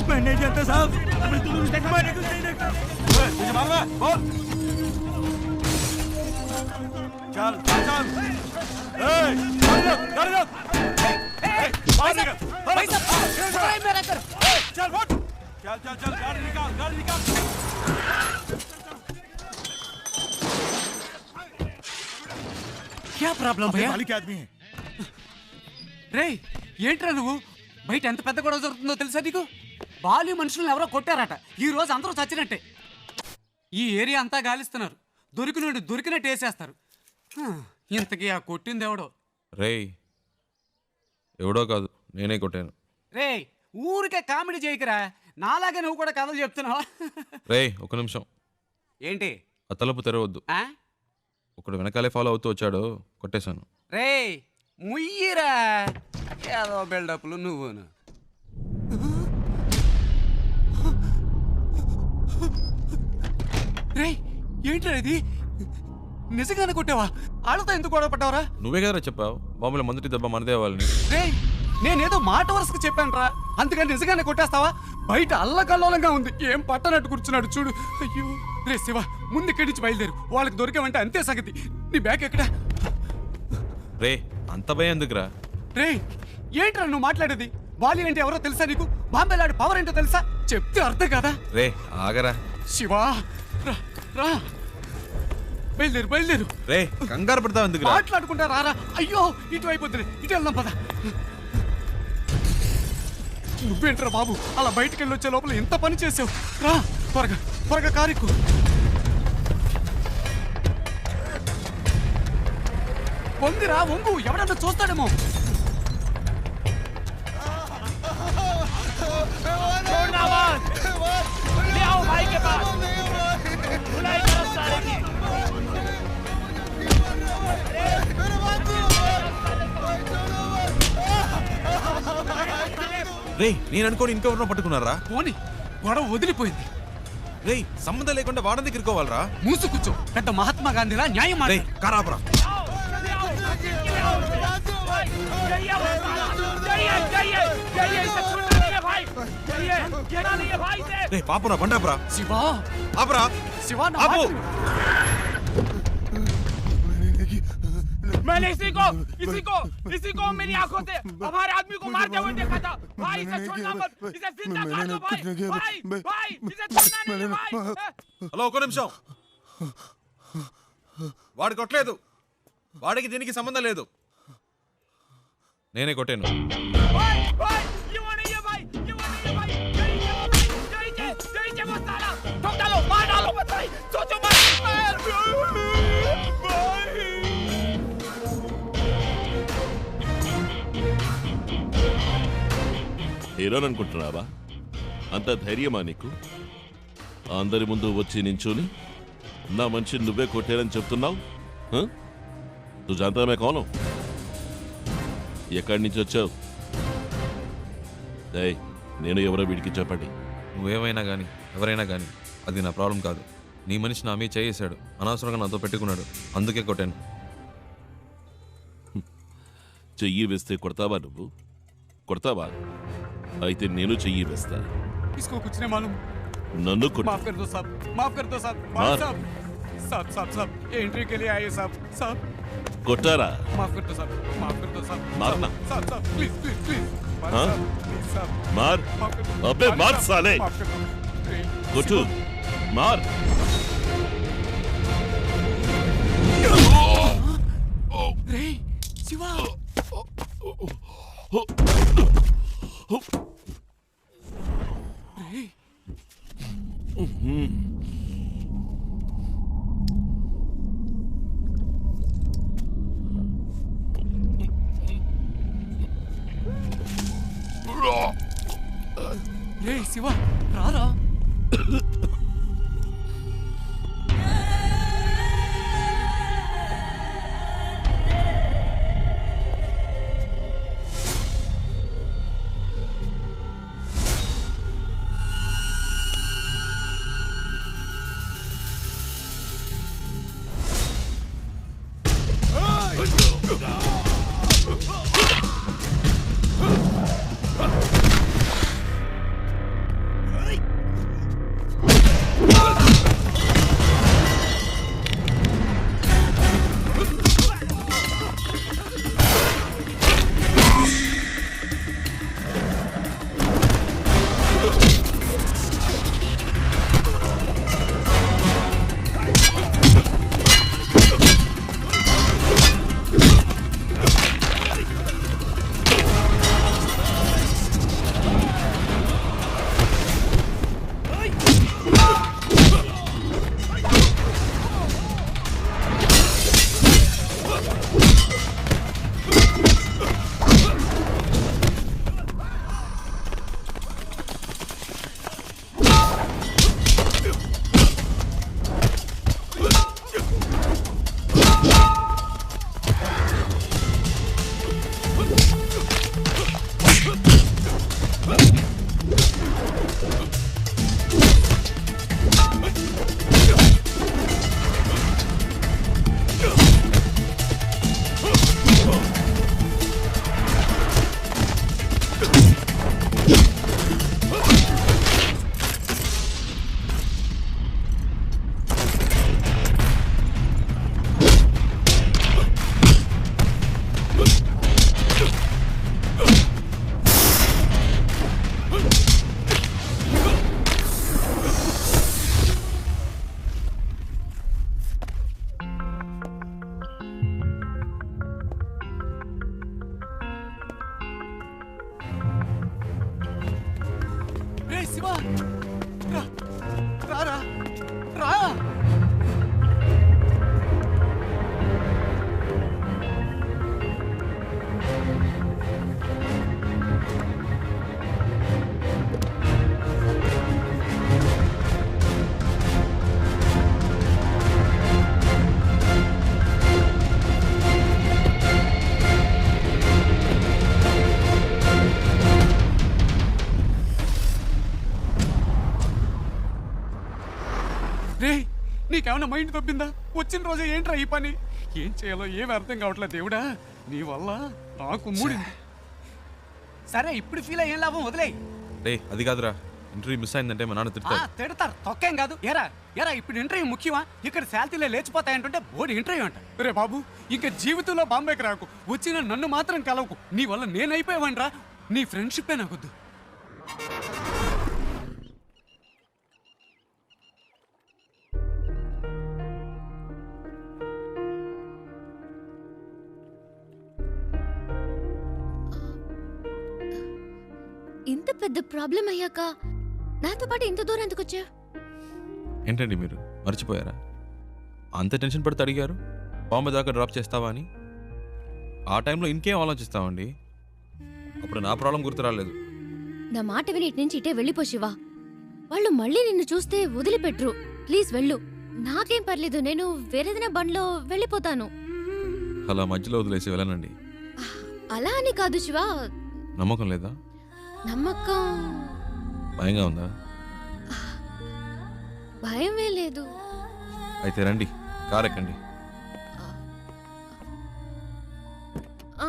मैं नहीं जानता साहब, मैं तो कुछ देखा, मैंने कुछ नहीं देखा। मुझे मालूम है, बोल। चल, चल। गाड़ी रोक। बाहर निकल। भाई साहब, मेरा कर। चल, उठ। चल, गाड़ी निकाल। क्या प्रॉब्लम भैया? मालिक आदमी है। రే ఏంట్రా నువ్వు బయట ఎంత పెద్ద గొడవ జరుగుతుందో తెలుసా నీకు? బాలి మనుషులను ఎవరో కొట్టారట. ఈ రోజు అందరూ చచ్చినట్టే. ఈ ఏరియా అంతా గాలిస్తున్నారు. దొరికినట్టు వేసేస్తారు. ఇంతకీ ఆ కొట్టింది ఎవడో? రేయ్ ఎవడో కాదు, నేనే కొట్టాను. రే ఊరికే కామెడీ చేయకురా, నాలాగే నువ్వు కూడా కథలు చెప్తున్నావా? రేయ్ ఒక నిమిషం. ఏంటి? ఆ తలుపు తెరవద్దు. ఒకడు వెనకాలే ఫాలో అవుతూ వచ్చాడు, కొట్టేశాను. రే ముయ్యిరా, ఏదో బిల్డప్లు నువ్వును. రే ఏంట్రా ఇది? నిజంగానే కొట్టావా? ఆళ్ళతో ఎందుకు గొడవ పడ్డావరా? నువ్వే కదరా చెప్పావు మామూలు మొదటి దెబ్బ మనదే వాళ్ళని. రే నేనేదో మాట వరుసకు చెప్పాను రా, అందుకని నిజంగానే కొట్టేస్తావా? బయట అల్లకల్లోలంగా ఉంది, ఏం పట్టనట్టు కూర్చున్నాడు చూడు. అయ్యో రే శివ, ముందు ఇక్కడి నుంచి బయలుదేరు. వాళ్ళకి దొరికామంటే అంతే సంగతి. నీ బ్యాగ్ ఎక్కడా? రే అంత భయం ఎందుకురా? రే ఏంట్రా నువ్వు మాట్లాడేది? బాలి అంటే ఎవరో తెలుసా నీకు? బాంబేలాడి పవర్ ఏంటో తెలుసా? చెప్తే అర్థం కదా. రే ఆగరా శివా, రా బయలుదేరు. రే కంగారు పడతావు ఎందుకు? మాట్లాడుకుంటా రారా. అయ్యో ఇటు అయిపోతుంది, ఇటు వెళ్దాం పద. నువ్వేంట్రా బాబు అలా బయటికి వెళ్ళి వచ్చే లోపల ఎంత పని చేసావు? రా త్వరగా కారెక్కు. వంగిరా వంగు, ఎవడన్నా చూస్తాడేమో. రే నేను అనుకోని ఇంకెవరినో పట్టుకున్నారా? పోనీ గొడవ వదిలిపోయింది. రే సంబంధం లేకుండా వాడని దగ్గరుకోవాలరా? మూసు కూర్చో, పెద్ద మహాత్మా గాంధీలా న్యాయం. రే కారాపరా. రే పాపురా బండాపురా. శివా ఆపరా. శివా ఆపు. मैंने इसी को मेरी आंखों से हमारे आदमी को मारते हुए देखा था। भाई इसे छोड़ना मत, इसे जिंदा कर दो भाई, इसे छोड़ना नहीं भाई। హలో ఒక నిమిషం. వాడు కొట్టలేదు, వాడికి దీనికి సంబంధం లేదు. నేనే కొట్టాను. హీరోని అనుకుంటున్నావా? అంత ధైర్యమా నీకు? అందరి ముందు వచ్చి నించోని నా మనిషిని నువ్వే కొట్టారని చెప్తున్నావు? నువ్వు జాంతమే కోను? ఎక్కడి నుంచి వచ్చావు? నేను ఎవరో వీడికి చెప్పండి. నువ్వేమైనా కానీ ఎవరైనా కానీ అది నా ప్రాబ్లం కాదు. నీ మనిషి నా మీద చేసాడు, అనవసరంగా నాతో పెట్టుకున్నాడు, అందుకే కొట్టాను. చెయ్యి వేస్తే కొడతావా నువ్వు? కొడతావా? అయితే నేను చెయ్యి వేస్తా. इसको कुछ नहीं मालूम. నన్ను కొట్టు. माफ कर दो साहब, माफ कर दो साहब. मार साहब, साहब साहब साहब ये एंट्री के लिए आए साहब. साहब కొట్టారా? माफ कर दो साहब, माफ कर दो साहब. मारना. साहब साहब प्लीज प्लीज प्लीज. हाँ? प्लीज साहब. मार. माफ कर दो. अबे मार साले. माफ कर दो. కొట్టు. మార్. రే శివ. రే రే శివ రారా. శివ రా రా రా. రే నీకేమన్నా మైండ్ తప్పిందా? వచ్చిన రోజే ఏంట్రా ఈ పని? ఏం చేయాలో ఏమి అర్థం కావట్లేదు దేవుడా. నీ వల్ల నాకు మూడింది. సరే ఇప్పుడు ఫీల్ అయ్యేం లాభం, వదిలే. రే అది కాదురా, ఇంటర్వ్యూ మిస్ అయిందంటే మా నాన్న తిడతారు. తిడతారు, తొక్కేం కాదు. ఎరా ఎరా ఇప్పుడు ఇంటర్వ్యూ ముఖ్యమా? ఇక్కడ శాలరీలే లేచిపోతాయంటుంటే బోర్డు ఇంటర్వ్యూ అంట. రే బాబు ఇంకా జీవితంలో బాంబేకి రాకు, వచ్చిన నన్ను మాత్రం కలవకు. నీ వల్ల నేనైపోయావనరా. నీ ఫ్రెండ్షిప్పే నాకొద్దు. ఇంత పెద్ద ప్రాబ్లం అయ్యాక నాతో పాటు ఇంత దూరం ఎందుకు వచ్చా? ఏంటండి మీరు మర్చిపోయారా? అంత టెన్షన్ పడితే అడిగారు బాంబే దాకా డ్రాప్ చేస్తావా అని. ఆ టైంలో ఇంకేం ఆలోచిస్తామండి. అప్పుడు నా ప్రాబ్లం గుర్తు రాలేదు, నా మాట విని ఇటు నుంచి ఇటే వెళ్ళిపో శివ. వాళ్ళు మళ్ళీ నిన్ను చూస్తే వదిలిపెట్టరు. ప్లీజ్ వెళ్ళు. నాకేం పర్లేదు, నేను వేరేదైనా బండ్లో వెళ్ళిపోతాను. అలా మధ్యలో వదిలేసి వెళ్ళనండి. అలా అని కాదు శివ. నమ్మకం లేదా? నమ్మకం. భయంగా ఉందా? భయమే లేదు. అయితే రండి, కార్ ఎక్కండి. ఆ.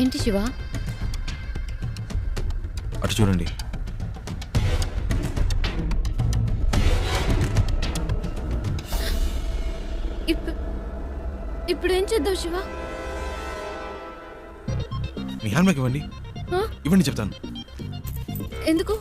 ఏంటి శివ? అటు చూడండి. ఇప్పుడు ఏం చేద్దాం శివ? మీ హ్యాండ్ బ్యాగ్ ఇవ్వండి. ఇవ్వండి చెప్తాను. ఎందుకు?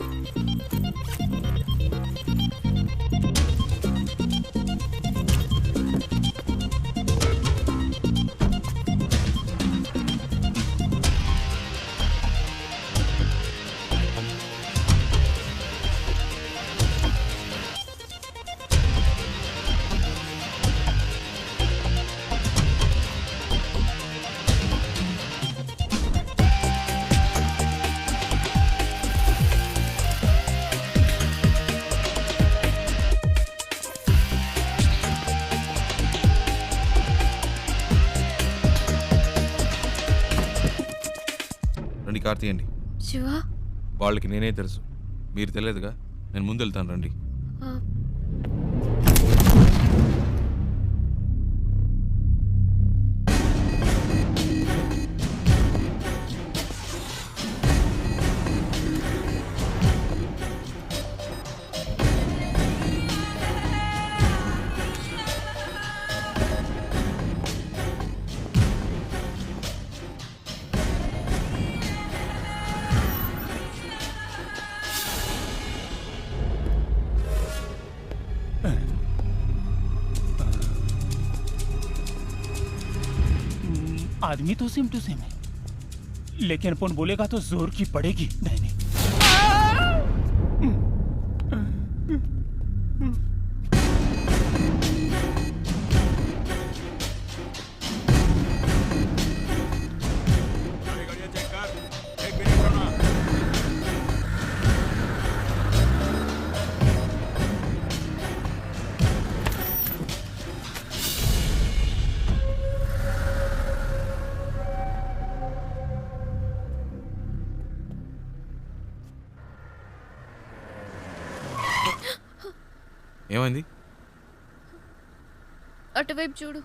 రండి, కార్ తీయండి. శివ, వాళ్ళకి నేనే తెలుసు, మీరు తెలియదుగా. నేను ముందు వెళ్తాను, రండి. आदमी तो सेम टू सेम है, लेकिन अपन बोलेगा तो जोर की पड़ेगी। नहीं ఏమైంది? అటువైపు చూడు.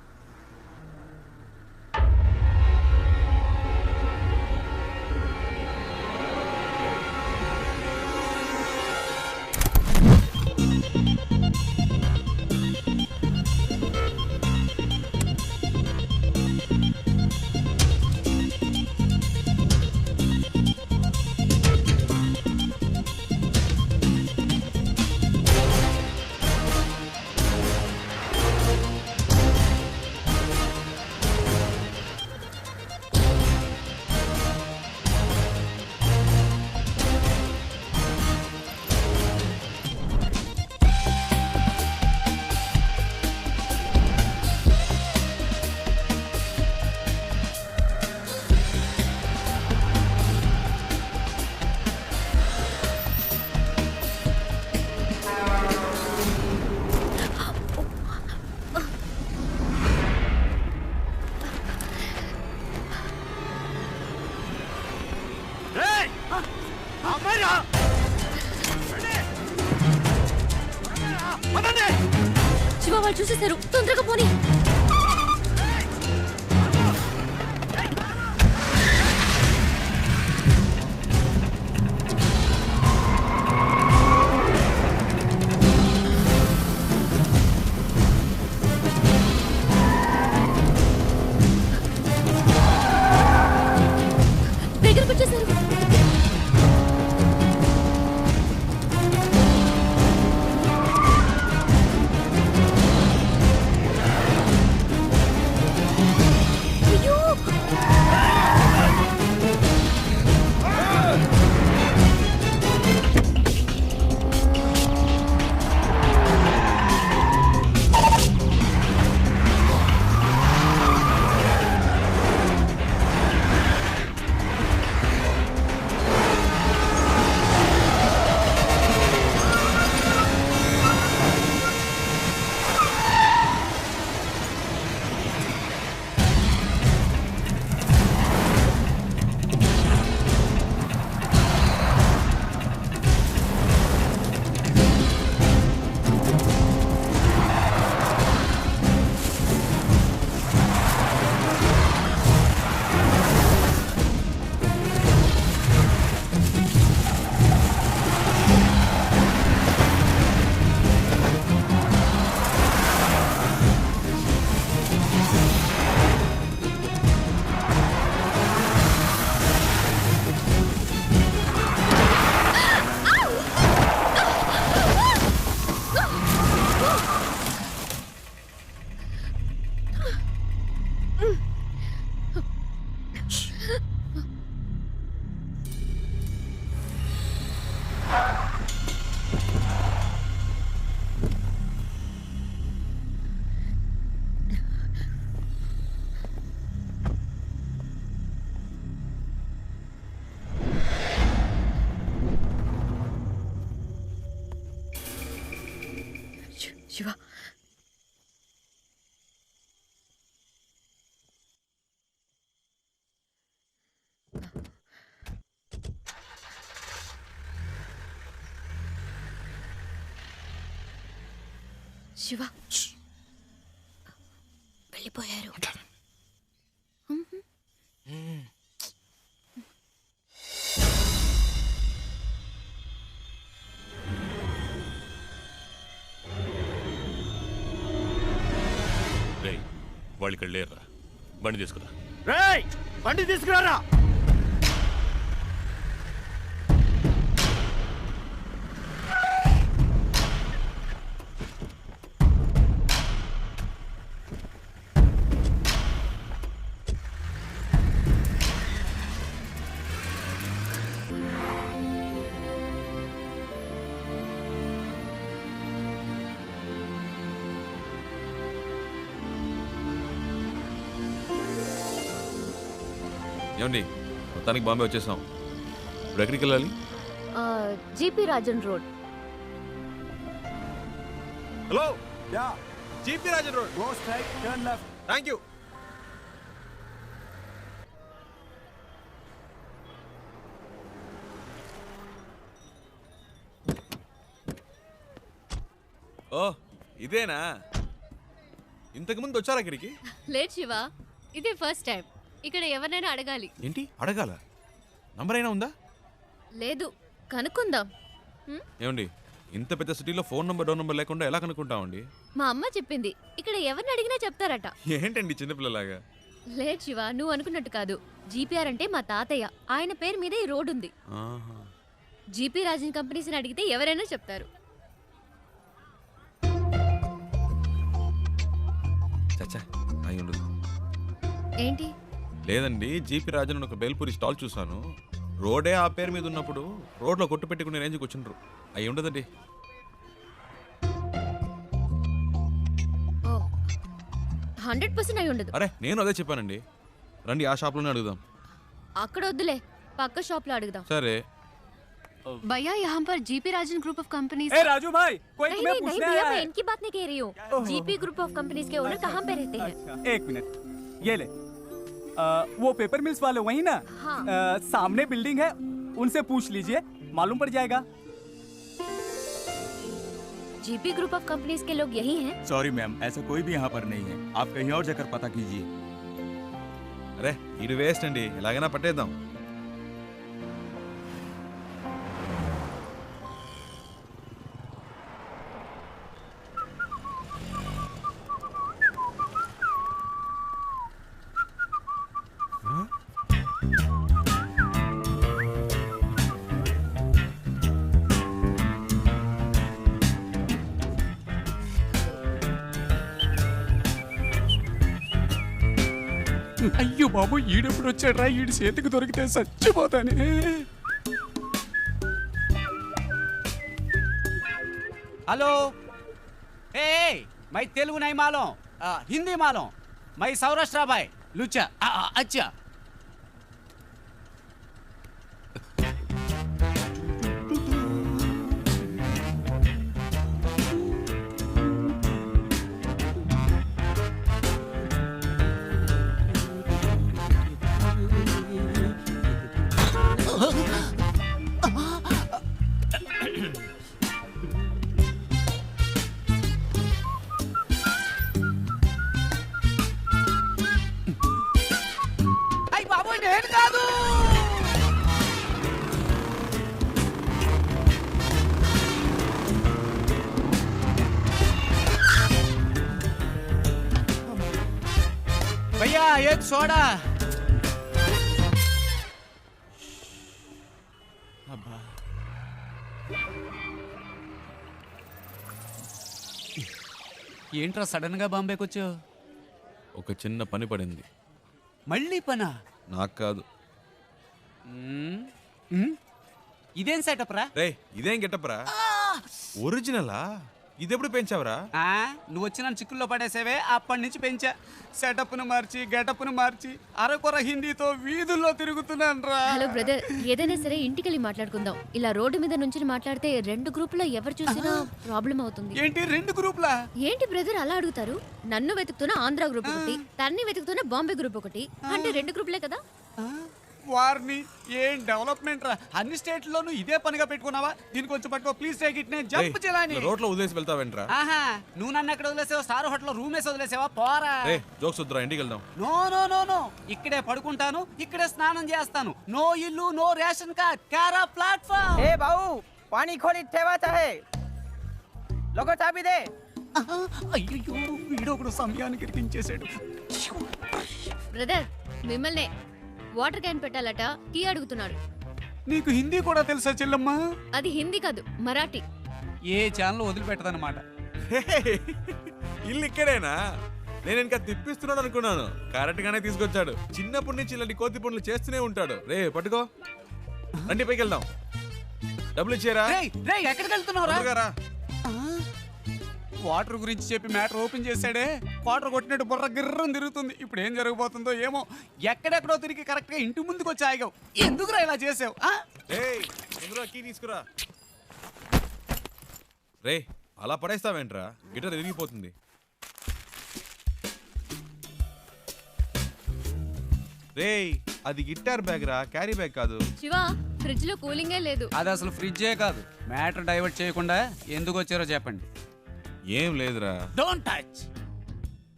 శివ, వాళ్ళు చూసేశారు. తొందరగా పోనీ. శివ శివ వెళ్ళిపోయారు. రేయ్ వాళ్ళు ఇక్కడ లేరురా, బండి తీసుకురా. రేయ్ బండి తీసుకురారా. ఏమండి మొత్తానికి బాంబే వచ్చేసాం. ఇప్పుడు ఎక్కడికి వెళ్ళాలి? GP Rajan road. Hello yeah GP Rajan road. Go straight turn left. Thank you. ఓ ఇదేనా? ఇంతకుముందు వచ్చారా ఇక్కడికి? లేదు శివ, ఇదే ఫస్ట్ టైం. ఇక్కడ ఎవరినైనా అడగాలి. ఏంటి అడగాల? నంబర్ అయినా ఉందా? లేదు, కనుక్కుందాం. ఏమండి ఇంత పెద్ద సిటీలో ఫోన్ నంబర్ డోర్ నంబర్ లేకుండా ఎలా కనుక్కుంటామండి? మా అమ్మ చెప్పింది ఇక్కడ ఎవరిని అడిగినా చెప్తారట. ఏంటండి చిన్నపిల్లలాగా? లేదు శివ, నువ్వు అనుకున్నట్టు కాదు. జీపీఆర్ అంటే మా తాతయ్య, ఆయన పేరు మీద ఈ రోడ్ ఉంది. జీపీ రాజన్ కంపెనీస్ని అడిగితే ఎవరైనా చెప్తారు. చచ్చా అయి ఉండదు. ఏంటి? లేదండి, జీపీ రాజన్ ఒక బేల్పూరి స్టాల్ చూసాను. రోడే ఆ పేరు మీద ఉన్నప్పుడు రోడ్లో కొట్టు పెట్టుకునే రేంజ్కి వచ్చిండ్రు. అయి ఉండదండి. 100% అయి ఉండదు. అరే నేను అదే చెప్పానండి. రండి ఆ షాప్లోనే అడుగుదాం. అక్కడ వద్దులే, పక్క షాప్ లో అడుగుదాం. సరే. भैया यहाँ पर GP Rajan group of companies. ए राजू भाई, कोई नहीं तुम्हें नहीं पूछने भैया, आया मैं है। इनकी बात नहीं कह रही हूँ। जीपी ग्रुप ऑफ कंपनीज के ओनर कहाँ पे रहते हैं? एक मिनट, ये ले। वो पेपर मिल्स वाले वही ना? हाँ। सामने बिल्डिंग है, उनसे पूछ लीजिए, मालूम पड़ जाएगा। जीपी ग्रुप ऑफ कंपनीज के लोग यही हैं? सॉरी मैम, ऐसा कोई भी यहाँ पर नहीं है। आप कहीं और जाकर पता कीजिए। అరే ఇది వేస్ట్ అండి, ఎలాగైనా పట్టేద్దాం. అయ్యో బాబు, ఈడెప్పుడు వచ్చాడ్రా? ఈడి చేతికి దొరికితే చచ్చిపోతానే. हेलो ए मैं तेलुगु नहीं मालूम, हिंदी मालूम। मैं सौराष्ट्र भाई लुच्चा। अच्छा भैया एक सोडा। ఏంట్రా సడన్ గా బాంబేకి వచ్చావు? ఒక చిన్న పని పడింది. మళ్ళీ పనా? నాకు కాదు. ఇదేం సెటప్ రా? రే ఇదేం గెటప్ రా? ఒరిజినలా? ఇదెప్పుడు పెంచావురా? నువ్వు వచ్చి నన్ను చిక్కుల్లో పడేసేవే, అప్పటి నుంచి పెంచా. సెటప్ను మార్చి గెటప్ను మార్చి అరకొర హిందీతో వీధుల్లో తిరుగుతున్నాను రా. హలో బ్రదర్, ఏదైనా సరే ఇంటికెళ్ళి మాట్లాడుకుందాం. ఇలా రోడ్డు మీద నుంచి మాట్లాడితే 2 గ్రూపులో ఎవరు చూసినా ప్రాబ్లం అవుతుంది. ఏంటి 2 గ్రూపులా? ఏంటి బ్రదర్ అలా అడుగుతారు? నన్ను వెతుకుతున్న ఆంధ్ర గ్రూప్ ఒకటి, తన్ని వెతుకుతున్న బాంబే గ్రూప్ ఒకటి, అంటే 2 గ్రూపులే కదా. వారిని ఏం డెవలప్మెంట్ రా, అన్ని స్టేట్లోనూ ఇదే పనిగా పెట్టుకున్నావా? దీనికి వచ్చి పట్టుకో ప్లీజ్ టేక్ ఇట్, నేను జంప్ చేయాలని. రోడ్లో వదిలేసి వెళ్తావేంట్రా? ఆహా, నువ్వు నన్ను ఎక్కడ వదిలేసావా? స్టార్ హోటల్ రూమ్ వేసి వదిలేసావా? పోరా. జోక్స్ వద్దురా, ఇంటికి వెళ్దాం. నో నో నో నో, ఇక్కడే పడుకుంటాను, ఇక్కడే స్నానం చేస్తాను. నో ఇల్లు, నో రేషన్ కార్డ్, కారా ప్లాట్ఫామ్. ఏ బావు, పానీ ఖోలి ठेवायचा है, लोगो चाबी दे. అయ్యో, వీడొకడు సమయానికి ఇరికించేశాడు. బ్రదర్ మిమ్మల్నే వాటర్ క్యాన్ పెట్టాలట, కీ అడుగుతున్నాడు. నీకు హిందీ కూడా తెలుసా చెల్లమ్మా? అది హిందీ కాదు, మరాఠీ. ఏ ఛానల్ వదిలిపెట్టదన్నమాట. ఇల్లు ఇక్కడేనా? నేను ఇంకా తిప్పిస్తున్నాడు అనుకున్నాను. కరెక్ట్ గానే తీసుకొచ్చాడు. చిన్నప్పటి నుంచి ఇలాంటి కోతి పనులు చేస్తూనే ఉంటాడు. రే పట్టుకో, రండి పైకి వెళ్దాం. డబ్బులు ఇచ్చారా? ఎక్కడికి వెళ్తున్నావురా? వాటర్ గురించి చెప్పి మ్యాటర్ ఓపెన్ చేశాడే, వాటర్ కొట్టినట్టు బుర్ర గిర్రం తిరుగుతుంది. ఇప్పుడు ఏం జరగబోతుందో ఏమో. ఎక్కడెక్కడో తిరిగి కరెక్ట్ గా ఇంటి ముందుకు వచ్చి ఆగావు. ఎందుకురా ఇలా చేసావు? కీ తీసుకురా. రే అలా పడేస్తావేంట్రా, గిటార్ విరిగిపోతుంది. రే అది గిటార్ బ్యాగ్ రా, క్యారీ బ్యాగ్ కాదు. శివా, ఫ్రిడ్జ్ లో కూలింగే లేదు. అది అసలు ఫ్రిడ్జే కాదు. మ్యాటర్ డైవర్ట్ చేయకుండా ఎందుకు వచ్చారో చెప్పండి. ఏం లేదురా, డోంట్ టచ్.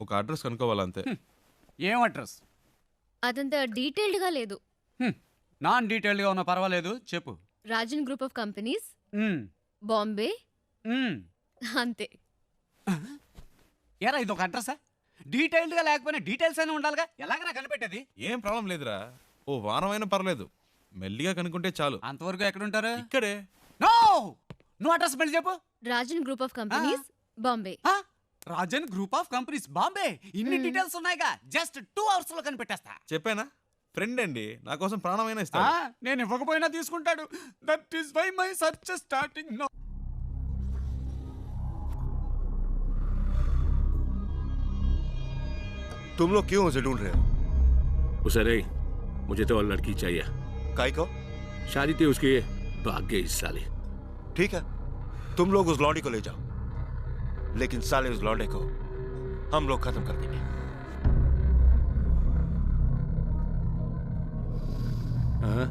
ఒక అడ్రస్ కనుక్కోవాలంతే. ఏం అడ్రస్? అదంతా డీటెయిల్డ్ గా లేదు. నాన్ డీటెయిల్డ్ గా ఉన్నా పర్వాలేదు, చెప్పు. Rajan group of companies, Bombay, అంతే. ఎరా ఇది ఒక అడ్రసా? డీటెయిల్డ్ గా లేకపోయినా డీటెయిల్స్ అయినా ఉండాలిగా, ఎలాగైనా కనిపెట్టేది. ఏం ప్రాబ్లం లేదురా, ఓ వారమైనా పర్లేదు, మెల్లిగా కనుక్కుంటే చాలు. అంతవరకు ఎక్కడ ఉంటారు? ఇక్కడే. నో, నువ్వు అడ్రస్ మళ్ళీ చెప్పు. Rajan group of companies, Bombay. Rajan group of companies, Bombay. ఇన్ని డీటెయిల్స్ ఉన్నాయిగా, జస్ట్ 2 hours లో కనిపెట్టేస్తా. చెప్పానా, ఫ్రెండ్ అండి, నా కోసం ప్రాణమైనా ఇస్తా. నేను ఇవ్వకపోయినా తీసుకుంటాడు. That is why my search starting now. तुम लोग क्यों उसे ढूंढ रहे हो? उसे नहीं, मुझे तो और लड़की चाहिए। काय को? शादी थी उसकी, भाग गई इस साले। ठीक है, तुम लोग उस लौंडी को ले जाओ, लेकिन साले उस लौंडे को हम लोग खत्म कर देंगे। हाँ,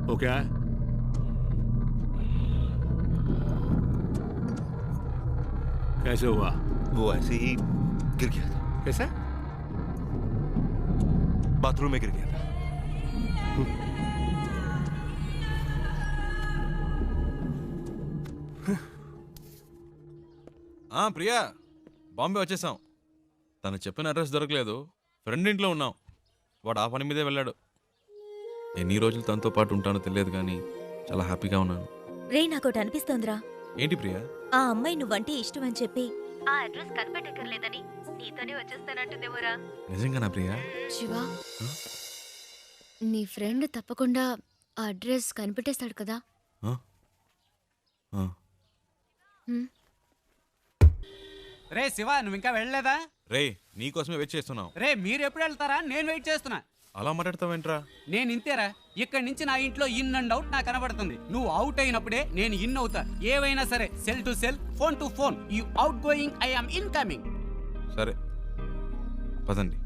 वो क्या है? कैसे हुआ? वो ऐसे ही गिर गया था। कैसे? बाथरूम में गिर गया था। ప్రియా, బాంబే వచ్చేసాం. తను చెప్పిన అడ్రస్ దొరకలేదు, ఫ్రెండ్ ఇంట్లో ఉన్నాం. వాడు ఆ పని మీదే వెళ్ళాడు. ఎన్ని రోజులు తనతో పాటు ఉంటానో తెలియదు కానీ చాలా హ్యాపీగా ఉన్నాను. రే నాకోటి అనిపిస్తోందిరా. ఏంటి ప్రియా? ఆ అమ్మాయి నువ్వంటే ఇష్టం అని చెప్పి ఆ అడ్రస్ కనిపెట్టక్కర్లేదని నీతోనే వచ్చేస్తానంటుందేమోరా. నిజంగానా ప్రియా? శివా, నీ ఫ్రెండ్ తప్పకుండా ఆ అడ్రస్ కనిపెట్టేస్తాడు కదా. రే శివ, నువ్వు ఇంకా వెళ్ళలేదా? రే నీకోసమే వెయిట్ చేస్తున్నావు. రే మీరు ఎప్పుడు వెళ్తారా? నేను వెయిట్ చేస్తున్నా. అలా మాట్లాడతావేంట్రా? నేను ఇంతేరా, ఇక్కడి నుంచి నా ఇంట్లో ఇన్ అండ్ అవుట్ నాకు కనబడుతుంది. నువ్వు అవుట్ అయినప్పుడే నేను ఇన్ అవుతా. ఏవైనా సరే, cell to cell, phone to phone. You out going, I am in coming. సరే పదండి.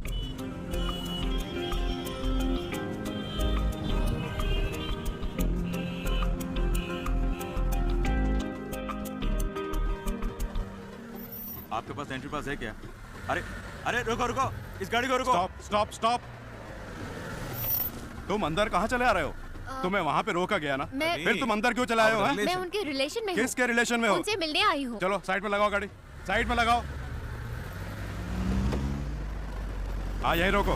आपके पास एंट्री पास है क्या? अरे अरे रुको रुको, इस गाड़ी को रुको। Stop stop stop. तुम अंदर कहाँ चले आ रहे हो? तुम्हें वहाँ पे रोका गया ना, फिर तुम अंदर क्यों चले आए हो? मैं उनके रिलेशन में हूँ। किसके रिलेशन में हो? उनसे मिलने आई हूँ। चलो साइड में लगाओ गाड़ी, साइड में लगाओ। हाँ यही रोको।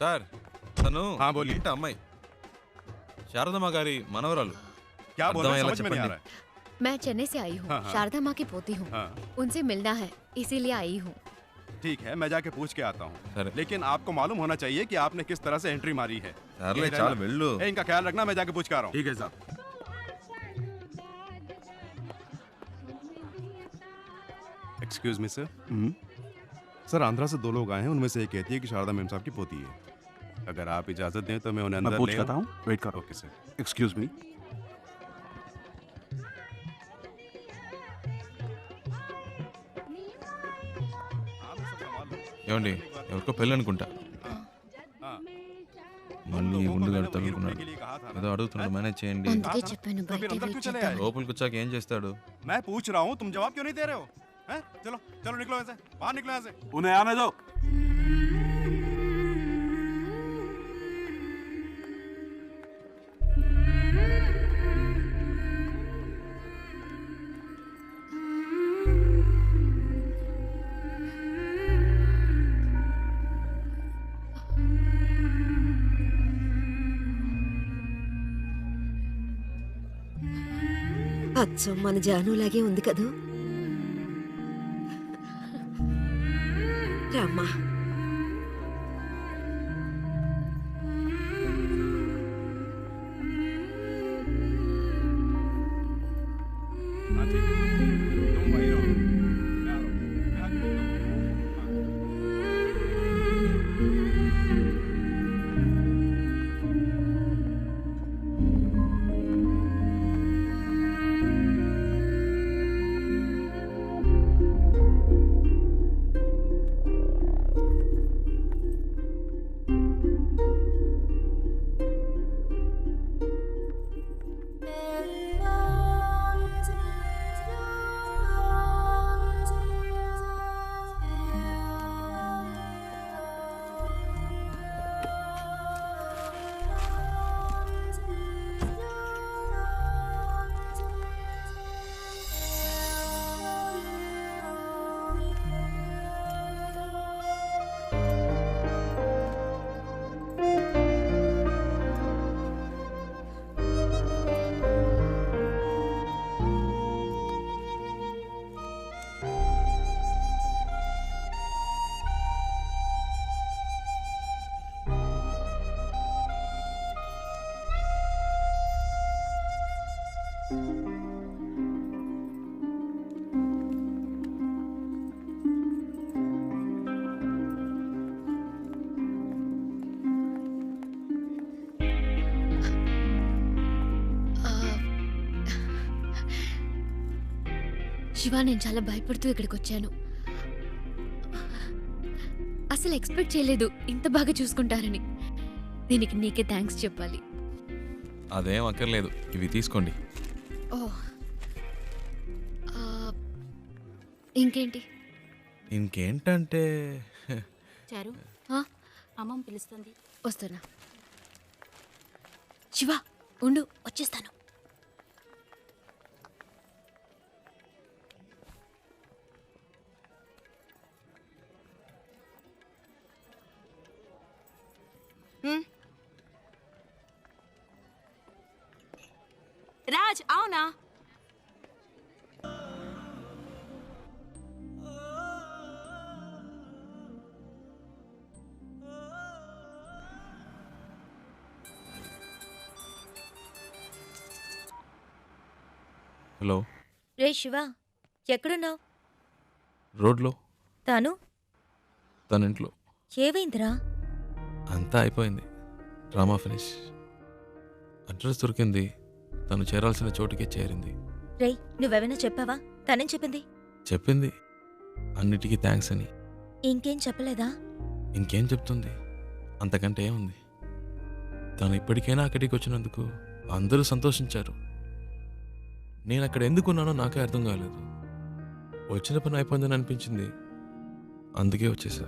సార్, తను बोलिए। ఇంటి అమ్మాయి, శారదమ్మ గారి మనవరాలు. क्या बोल रहे हैं? అర్థమయ్యేలా समझ में नहीं आ చెప్పండి. रहा है। मैं चेन्नई से आई हूँ, हाँ, हाँ। शारदा माँ की पोती हूँ। हाँ। उनसे मिलना है, इसीलिए आई हूँ। ठीक है, मैं जाके पूछ के आता हूँ, लेकिन आपको मालूम होना चाहिए कि आपने किस तरह से एंट्री मारी है। సర్లే यही చాలు रहना। వెళ్ళు. ए, इनका ख्याल रखना, मैं जाके पूछ के आ रहा हूँ। ठीक है साहब। Excuse me sir. Sir Andhra से 2 लोग आए हैं, उनमें से एक कहती है कि शारदा मैम साहब की पोती है। अगर आप इजाजत दें तो मैं उन्हें अंदर मैं पूछ ले लेता हूँ, वेट करो। Okay sir. Excuse me. ఏమండి ఎవరికో పెళ్ళి అనుకుంటా మళ్ళీ ఉండు కడతాడు అనుకున్నాడు ఏదో అడుగుతున్నాడు మేనేజ్ చేయండి అందుకే చెప్పాను బయట వెయిట్ చేద్దాం. లోపలికి వచ్చాక ఏం చేస్తాడు मैं पूछ रहा हूँ, तुम जवाब क्यों नहीं दे रहे हो? हैं? चलो चलो निकलो यहाँ से, बाहर निकलो यहाँ से। उन्हें आने दो। అచ్చం మన జానులాగే ఉంది కదూ. రామ్మా. శివ, నేను చాలా భయపడుతూ ఇక్కడికి వచ్చాను. అసలు ఎక్స్పెక్ట్ చేయలేదు ఇంత బాగా చూసుకుంటారని. దీనికి నీకే థ్యాంక్స్ చెప్పాలి. అదేం అక్కర్లేదు, ఇవి తీసుకోండి. ఓ, ఇంకేంటి? ఇంకేంటంటే చారు అమ్మమ్మ పిలుస్తుంది. వస్తున్నా. శివ ఉండు, వచ్చేస్తాను. రాజ్ అవునా? హలో. రే శివ, ఎక్కడున్నావు? రోడ్లో. తాను తన ఇంట్లో. ఏవైందిరా? అంతా అయిపోయింది, డ్రామా ఫినిష్. అడ్రస్ దొరికింది, తను చేరాల్సిన చోటుకే చేరింది. రే, నువ్వెవైనా చెప్పావా? తనేం చెప్పింది? చెప్పింది అన్నిటికీ థ్యాంక్స్ అని. ఇంకేం చెప్పలేదా? ఇంకేం చెప్తుంది, అంతకంటే ఏముంది. తను ఇప్పటికైనా అక్కడికి వచ్చినందుకు అందరూ సంతోషించారు. నేను అక్కడ ఎందుకున్నానో నాకే అర్థం కాలేదు. వచ్చిన పని అయిపోయిందని అనిపించింది, అందుకే వచ్చేసా.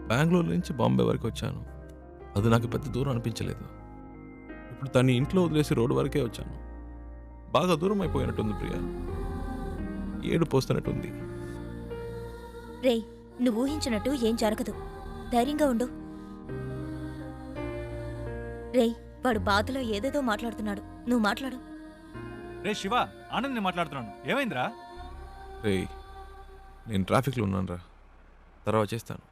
బెంగళూరు నుంచి బాంబే వరకు వచ్చాను, అది నాకు పెద్ద దూరం అనిపించలేదు. ఇప్పుడు తను ఇంట్లో వదిలేసి రోడ్డు వరకే వచ్చాను. బాగా దూరం అయిపోయినట్టుంది ప్రియా, ఏడు పోస్తున్నట్టుంది. రే, నువ్వు ఊహించినట్టు ఏం జరగదు, ధైర్యంగా ఉండు. రే, వాడు బాధలో ఏదేదో మాట్లాడుతున్నాడు, నువ్వు మాట్లాడు. రే శివ, ఆనంద్ నేను మాట్లాడుతున్నాను. ఏమైందిరా? రే, నేను ట్రాఫిక్లో ఉన్నాను రా, తర్వాత చేస్తాను.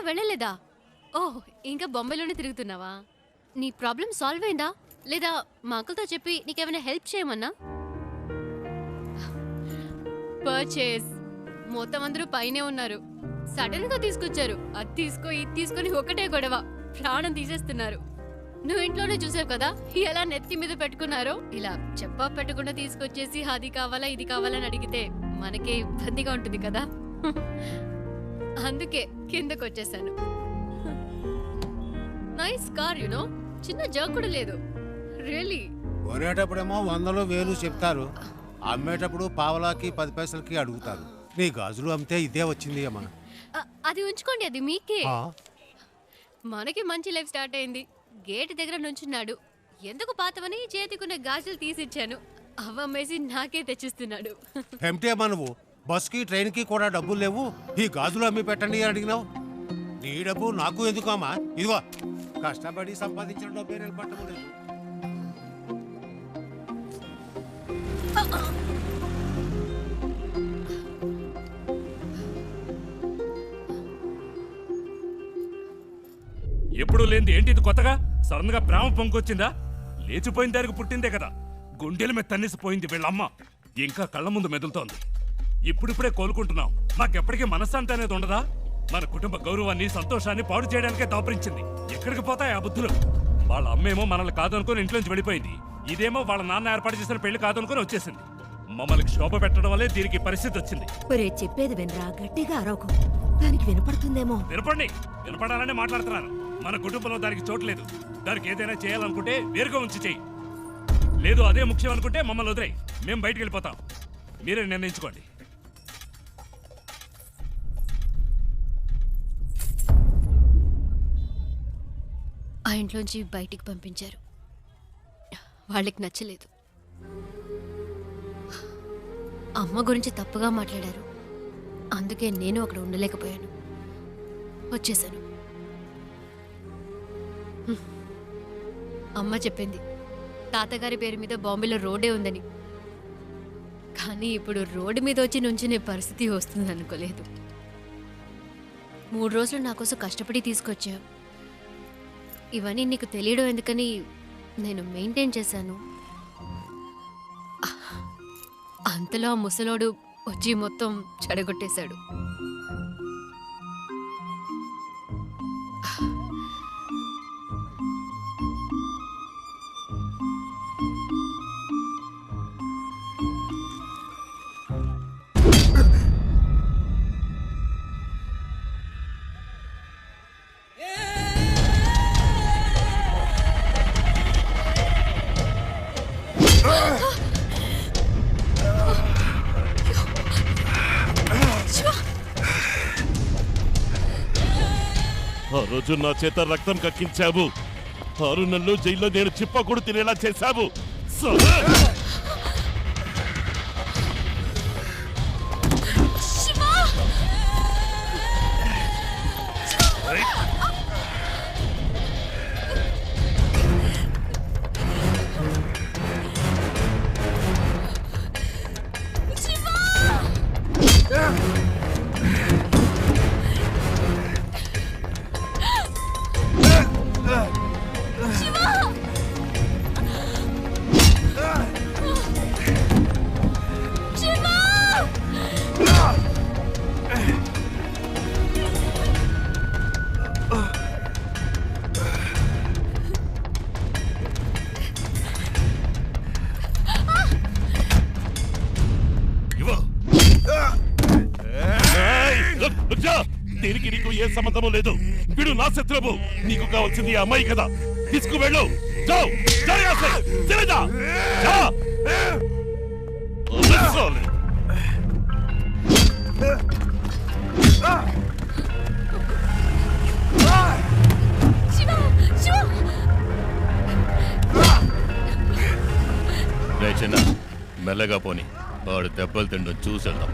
వెళ్ళలేదా? ఓహ్, ఇంకా బొంబాయిలోనే తిరుగుతున్నావా? నీ ప్రాబ్లం సాల్వ్ అయిందా లేదా మా అంకుల్తో చెప్పి నీకేమైనా హెల్ప్ చేయమన్నా? పర్చేస్ మొత్తం అందరూ పైనే ఉన్నారు. సడన్ గా తీసుకొచ్చారు. అది తీసుకో ఇది తీసుకొని ఒకటే గొడవ, ప్రాణం తీసేస్తున్నారు. నువ్వు ఇంట్లోనే చూసావు కదా ఎలా నెత్తి మీద పెట్టుకున్నారో. ఇలా చెప్పా పెట్టకుండా తీసుకొచ్చేసి అది కావాలా ఇది కావాలని అడిగితే మనకే ఇబ్బందిగా ఉంటుంది కదా. అందుకే కిందకు వచ్చేసాను. నైస్ కార్ యునో, చిన్న జర్క్ కూడా లేదు. రియలీ. కొనేటప్పుడేమో 100 1000 చెప్తారు, అమ్మేటప్పుడు పావలాకి 10 పైసలకి అడుగుతారు. నీ గాజులు అమ్మితే ఇదే వచ్చింది అమ్మా. అది ఉంచుకోండి, అది మీకే. మనకి మంచి లైఫ్ స్టార్ట్ అయింది. గేట్ దగ్గర నుంచున్నాడు. ఎందుకు పాతవని చేతికున్న గాజులు తీసిచ్చాను. అవమ్మేసి నాకే తెచ్చిస్తున్నాడు. ఏమిటి అమ్మా నువ్వు? బస్కి ట్రైన్కి కూడా డబ్బులు లేవు, ఈ గాజులు అమ్మి పెట్టండి అని అడిగినావు. నీ డబ్బు నాకు ఎందుకు అమ్మా? ఇదిగో కష్టపడి సంపాదించిన డబ్బే నిలబట్టము లేదు. ఎప్పుడు లేనిది ఏంటి ఇది కొత్తగా? సడన్ గా ప్రేమ పొంగొచ్చిందా? లేచిపోయిన దానికి పుట్టిందే కదా. గుండెల మీద తన్నేసిపోయింది వీళ్ళమ్మ. ఇంకా కళ్ళ ముందు మెదులుతోంది. ఇప్పుడిప్పుడే కోలుకుంటున్నాం. మాకెప్పటికీ మనశ్శాంతి అనేది ఉండదా? మన కుటుంబ గౌరవాన్ని సంతోషాన్ని పాడు చేయడానికే దాపరించింది. ఎక్కడికి పోతాయి ఆ బుద్ధులు? వాళ్ళ అమ్మేమో మనల్ని కాదనుకుని ఇంట్లోంచి వెళ్ళిపోయింది. ఇదేమో వాళ్ళ నాన్న ఏర్పాటు చేసిన పెళ్లి కాదనుకుని వచ్చేసింది. మమ్మల్ని శోభ పెట్టడం వల్లే దీనికి పరిస్థితి వచ్చింది. ఒరే చెప్పేది వినరా, గట్టిగా అరవకు, దానికి వినపడుతుందేమో. వినపండి, వినపడాలని మాట్లాడుతున్నాను. మన కుటుంబంలో దానికి చోటు లేదు. దానికి ఏదైనా చేయాలనుకుంటే వేరుగా ఉంచి చెయ్యి. లేదు అదే ముఖ్యం అనుకుంటే మమ్మల్ని వదిలేయి, మేము బయటికి వెళ్ళిపోతాం. మీరే నిర్ణయించుకోండి. ఆ ఇంట్లోంచి బయటికి పంపించారు. వాళ్ళకి నచ్చలేదు. అమ్మ గురించి తప్పుగా మాట్లాడారు. అందుకే నేను అక్కడ ఉండలేకపోయాను, వచ్చేసాను. అమ్మ చెప్పింది తాతగారి పేరు మీద బాంబేలో రోడ్డే ఉందని. కానీ ఇప్పుడు రోడ్డు మీద వచ్చి నుంచునే పరిస్థితి వస్తుంది అనుకోలేదు. 3 రోజులు నా కోసం కష్టపడి తీసుకొచ్చా. ఇవన్నీ నీకు తెలియడం ఎందుకని నేను మెయింటైన్ చేశాను. అంతలో ఆ ముసలోడు వచ్చి మొత్తం చెడగొట్టేశాడు. ఆ రోజు నా చేత రక్తం కక్కించావు. 6 నెలలు జైల్లో నేను చిప్పకూడు తినేలా చేశావు. దీనికి నీకు ఏ సంబంధము లేదు. వీడు నా శత్రువు. నీకు కావాల్సింది ఈ అమ్మాయి కదా. తీసుకువెళ్ళు. చిన్న మెల్లగా పోని, వాడు దెబ్బలు తిండం చూసేద్దాం.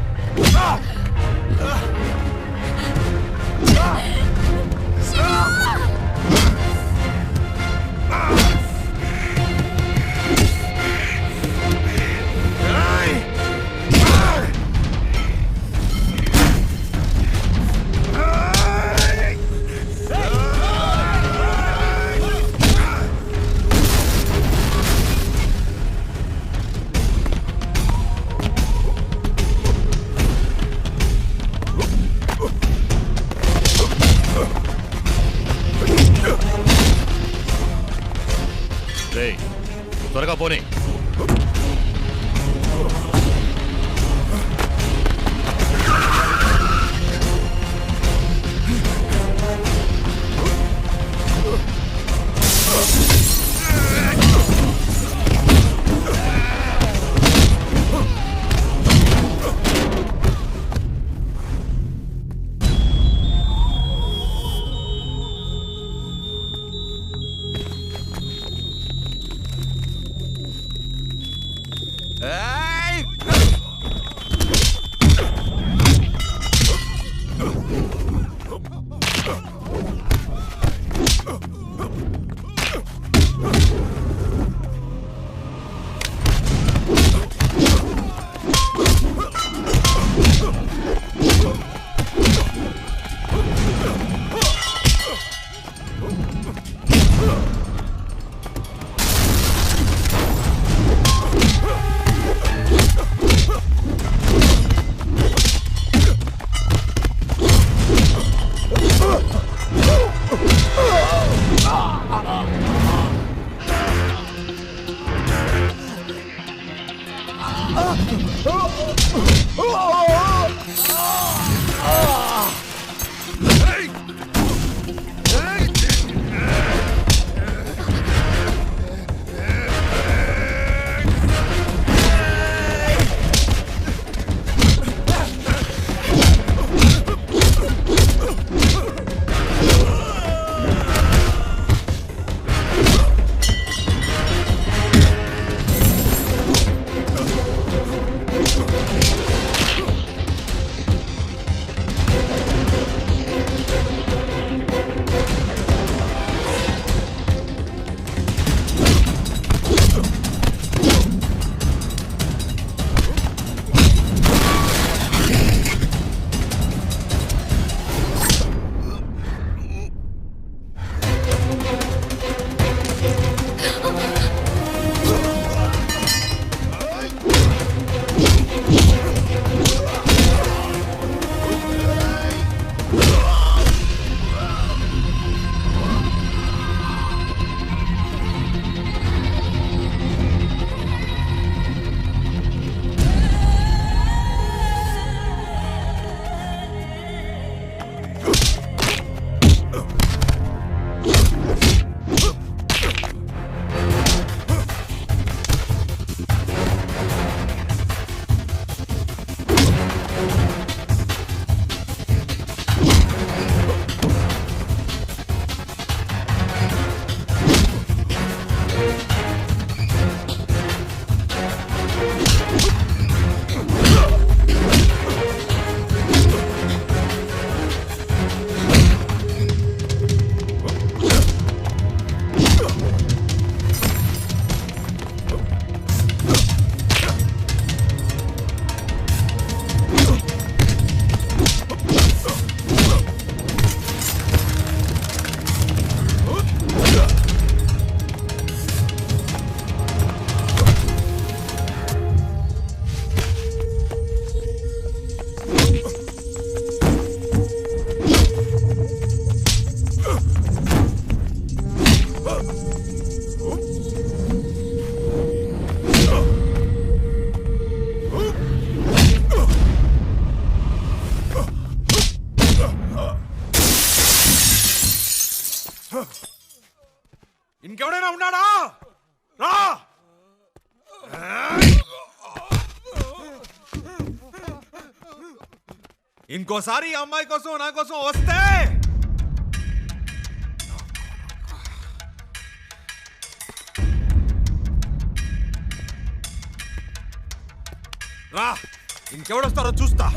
పోనీ. ఇంకెవడైనా ఉన్నాడా? రా! ఇంకోసారి ఈ అమ్మాయి కోసం నా కోసం వస్తే రా, ఇంకెవడొస్తారో చూస్తా.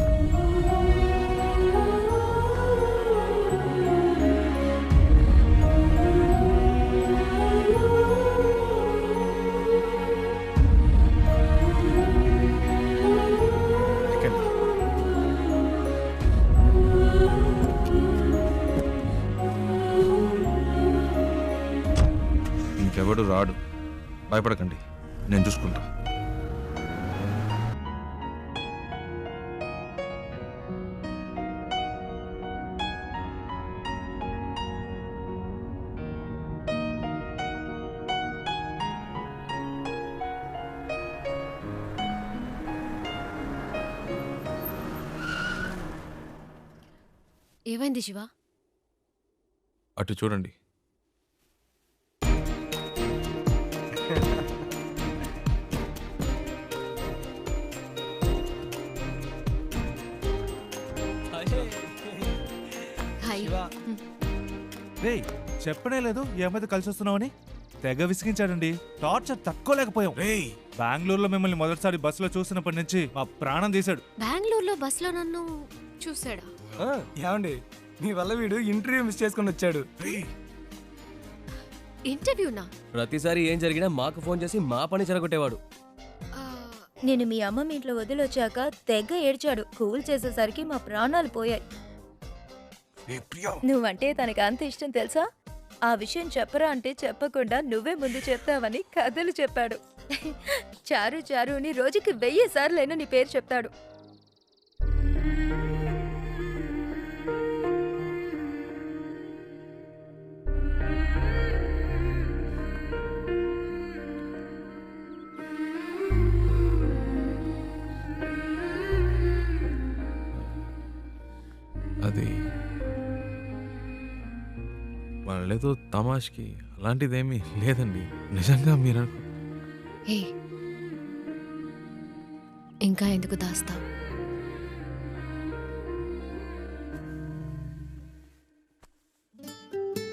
ఇంకెవడు రాడు, భయపడకండి, నేను చూసుకుంటా. ఏమైంది శివ? అటు చూడండి. హాయ్. రే చెప్పనే లేదు ఈ అమ్మాయితో కలిసి వస్తున్నామని. తెగ విసిగించాడండి. టార్చర్ తట్టుకోలేకపోయాం. బెంగళూరులో మిమ్మల్ని మొదటిసారి బస్సులో చూసినప్పటి నుంచి మా ప్రాణం తీశాడు. బెంగళూరులో బస్సులో నన్ను చూసాడా? ఏమండి మీ వల్ల వీడు ఇంటర్వ్యూ మిస్ చేసుకుని వచ్చాడు. ఇంటర్వ్యూనా? ప్రతిసారి ఏం జరిగినా మాకు ఫోన్ చేసి మా పని చెరగొట్టేవాడు. నేను మీ అమ్మమ్మ ఇంట్లో వదిలొచ్చాక తెగ ఏడ్చాడు. కూల్ చేసేసరికి మా ప్రాణాలు పోయాయి. నువ్వంటే తనకి అంత ఇష్టం తెలుసా? ఆ విషయం చెప్పరా అంటే చెప్పకుండా నువ్వే ముందు చెప్తావని కథలు చెప్పాడు. చారు చారు అని రోజుకి 1000 సార్లైనా నీ పేరు చెప్తాడు. అది వాళ్ళేదో తమాష్కి అలాంటిదేమీ లేదండి. నిజంగా మీరు ఏ ఇంకా ఎందుకు దాస్తావు?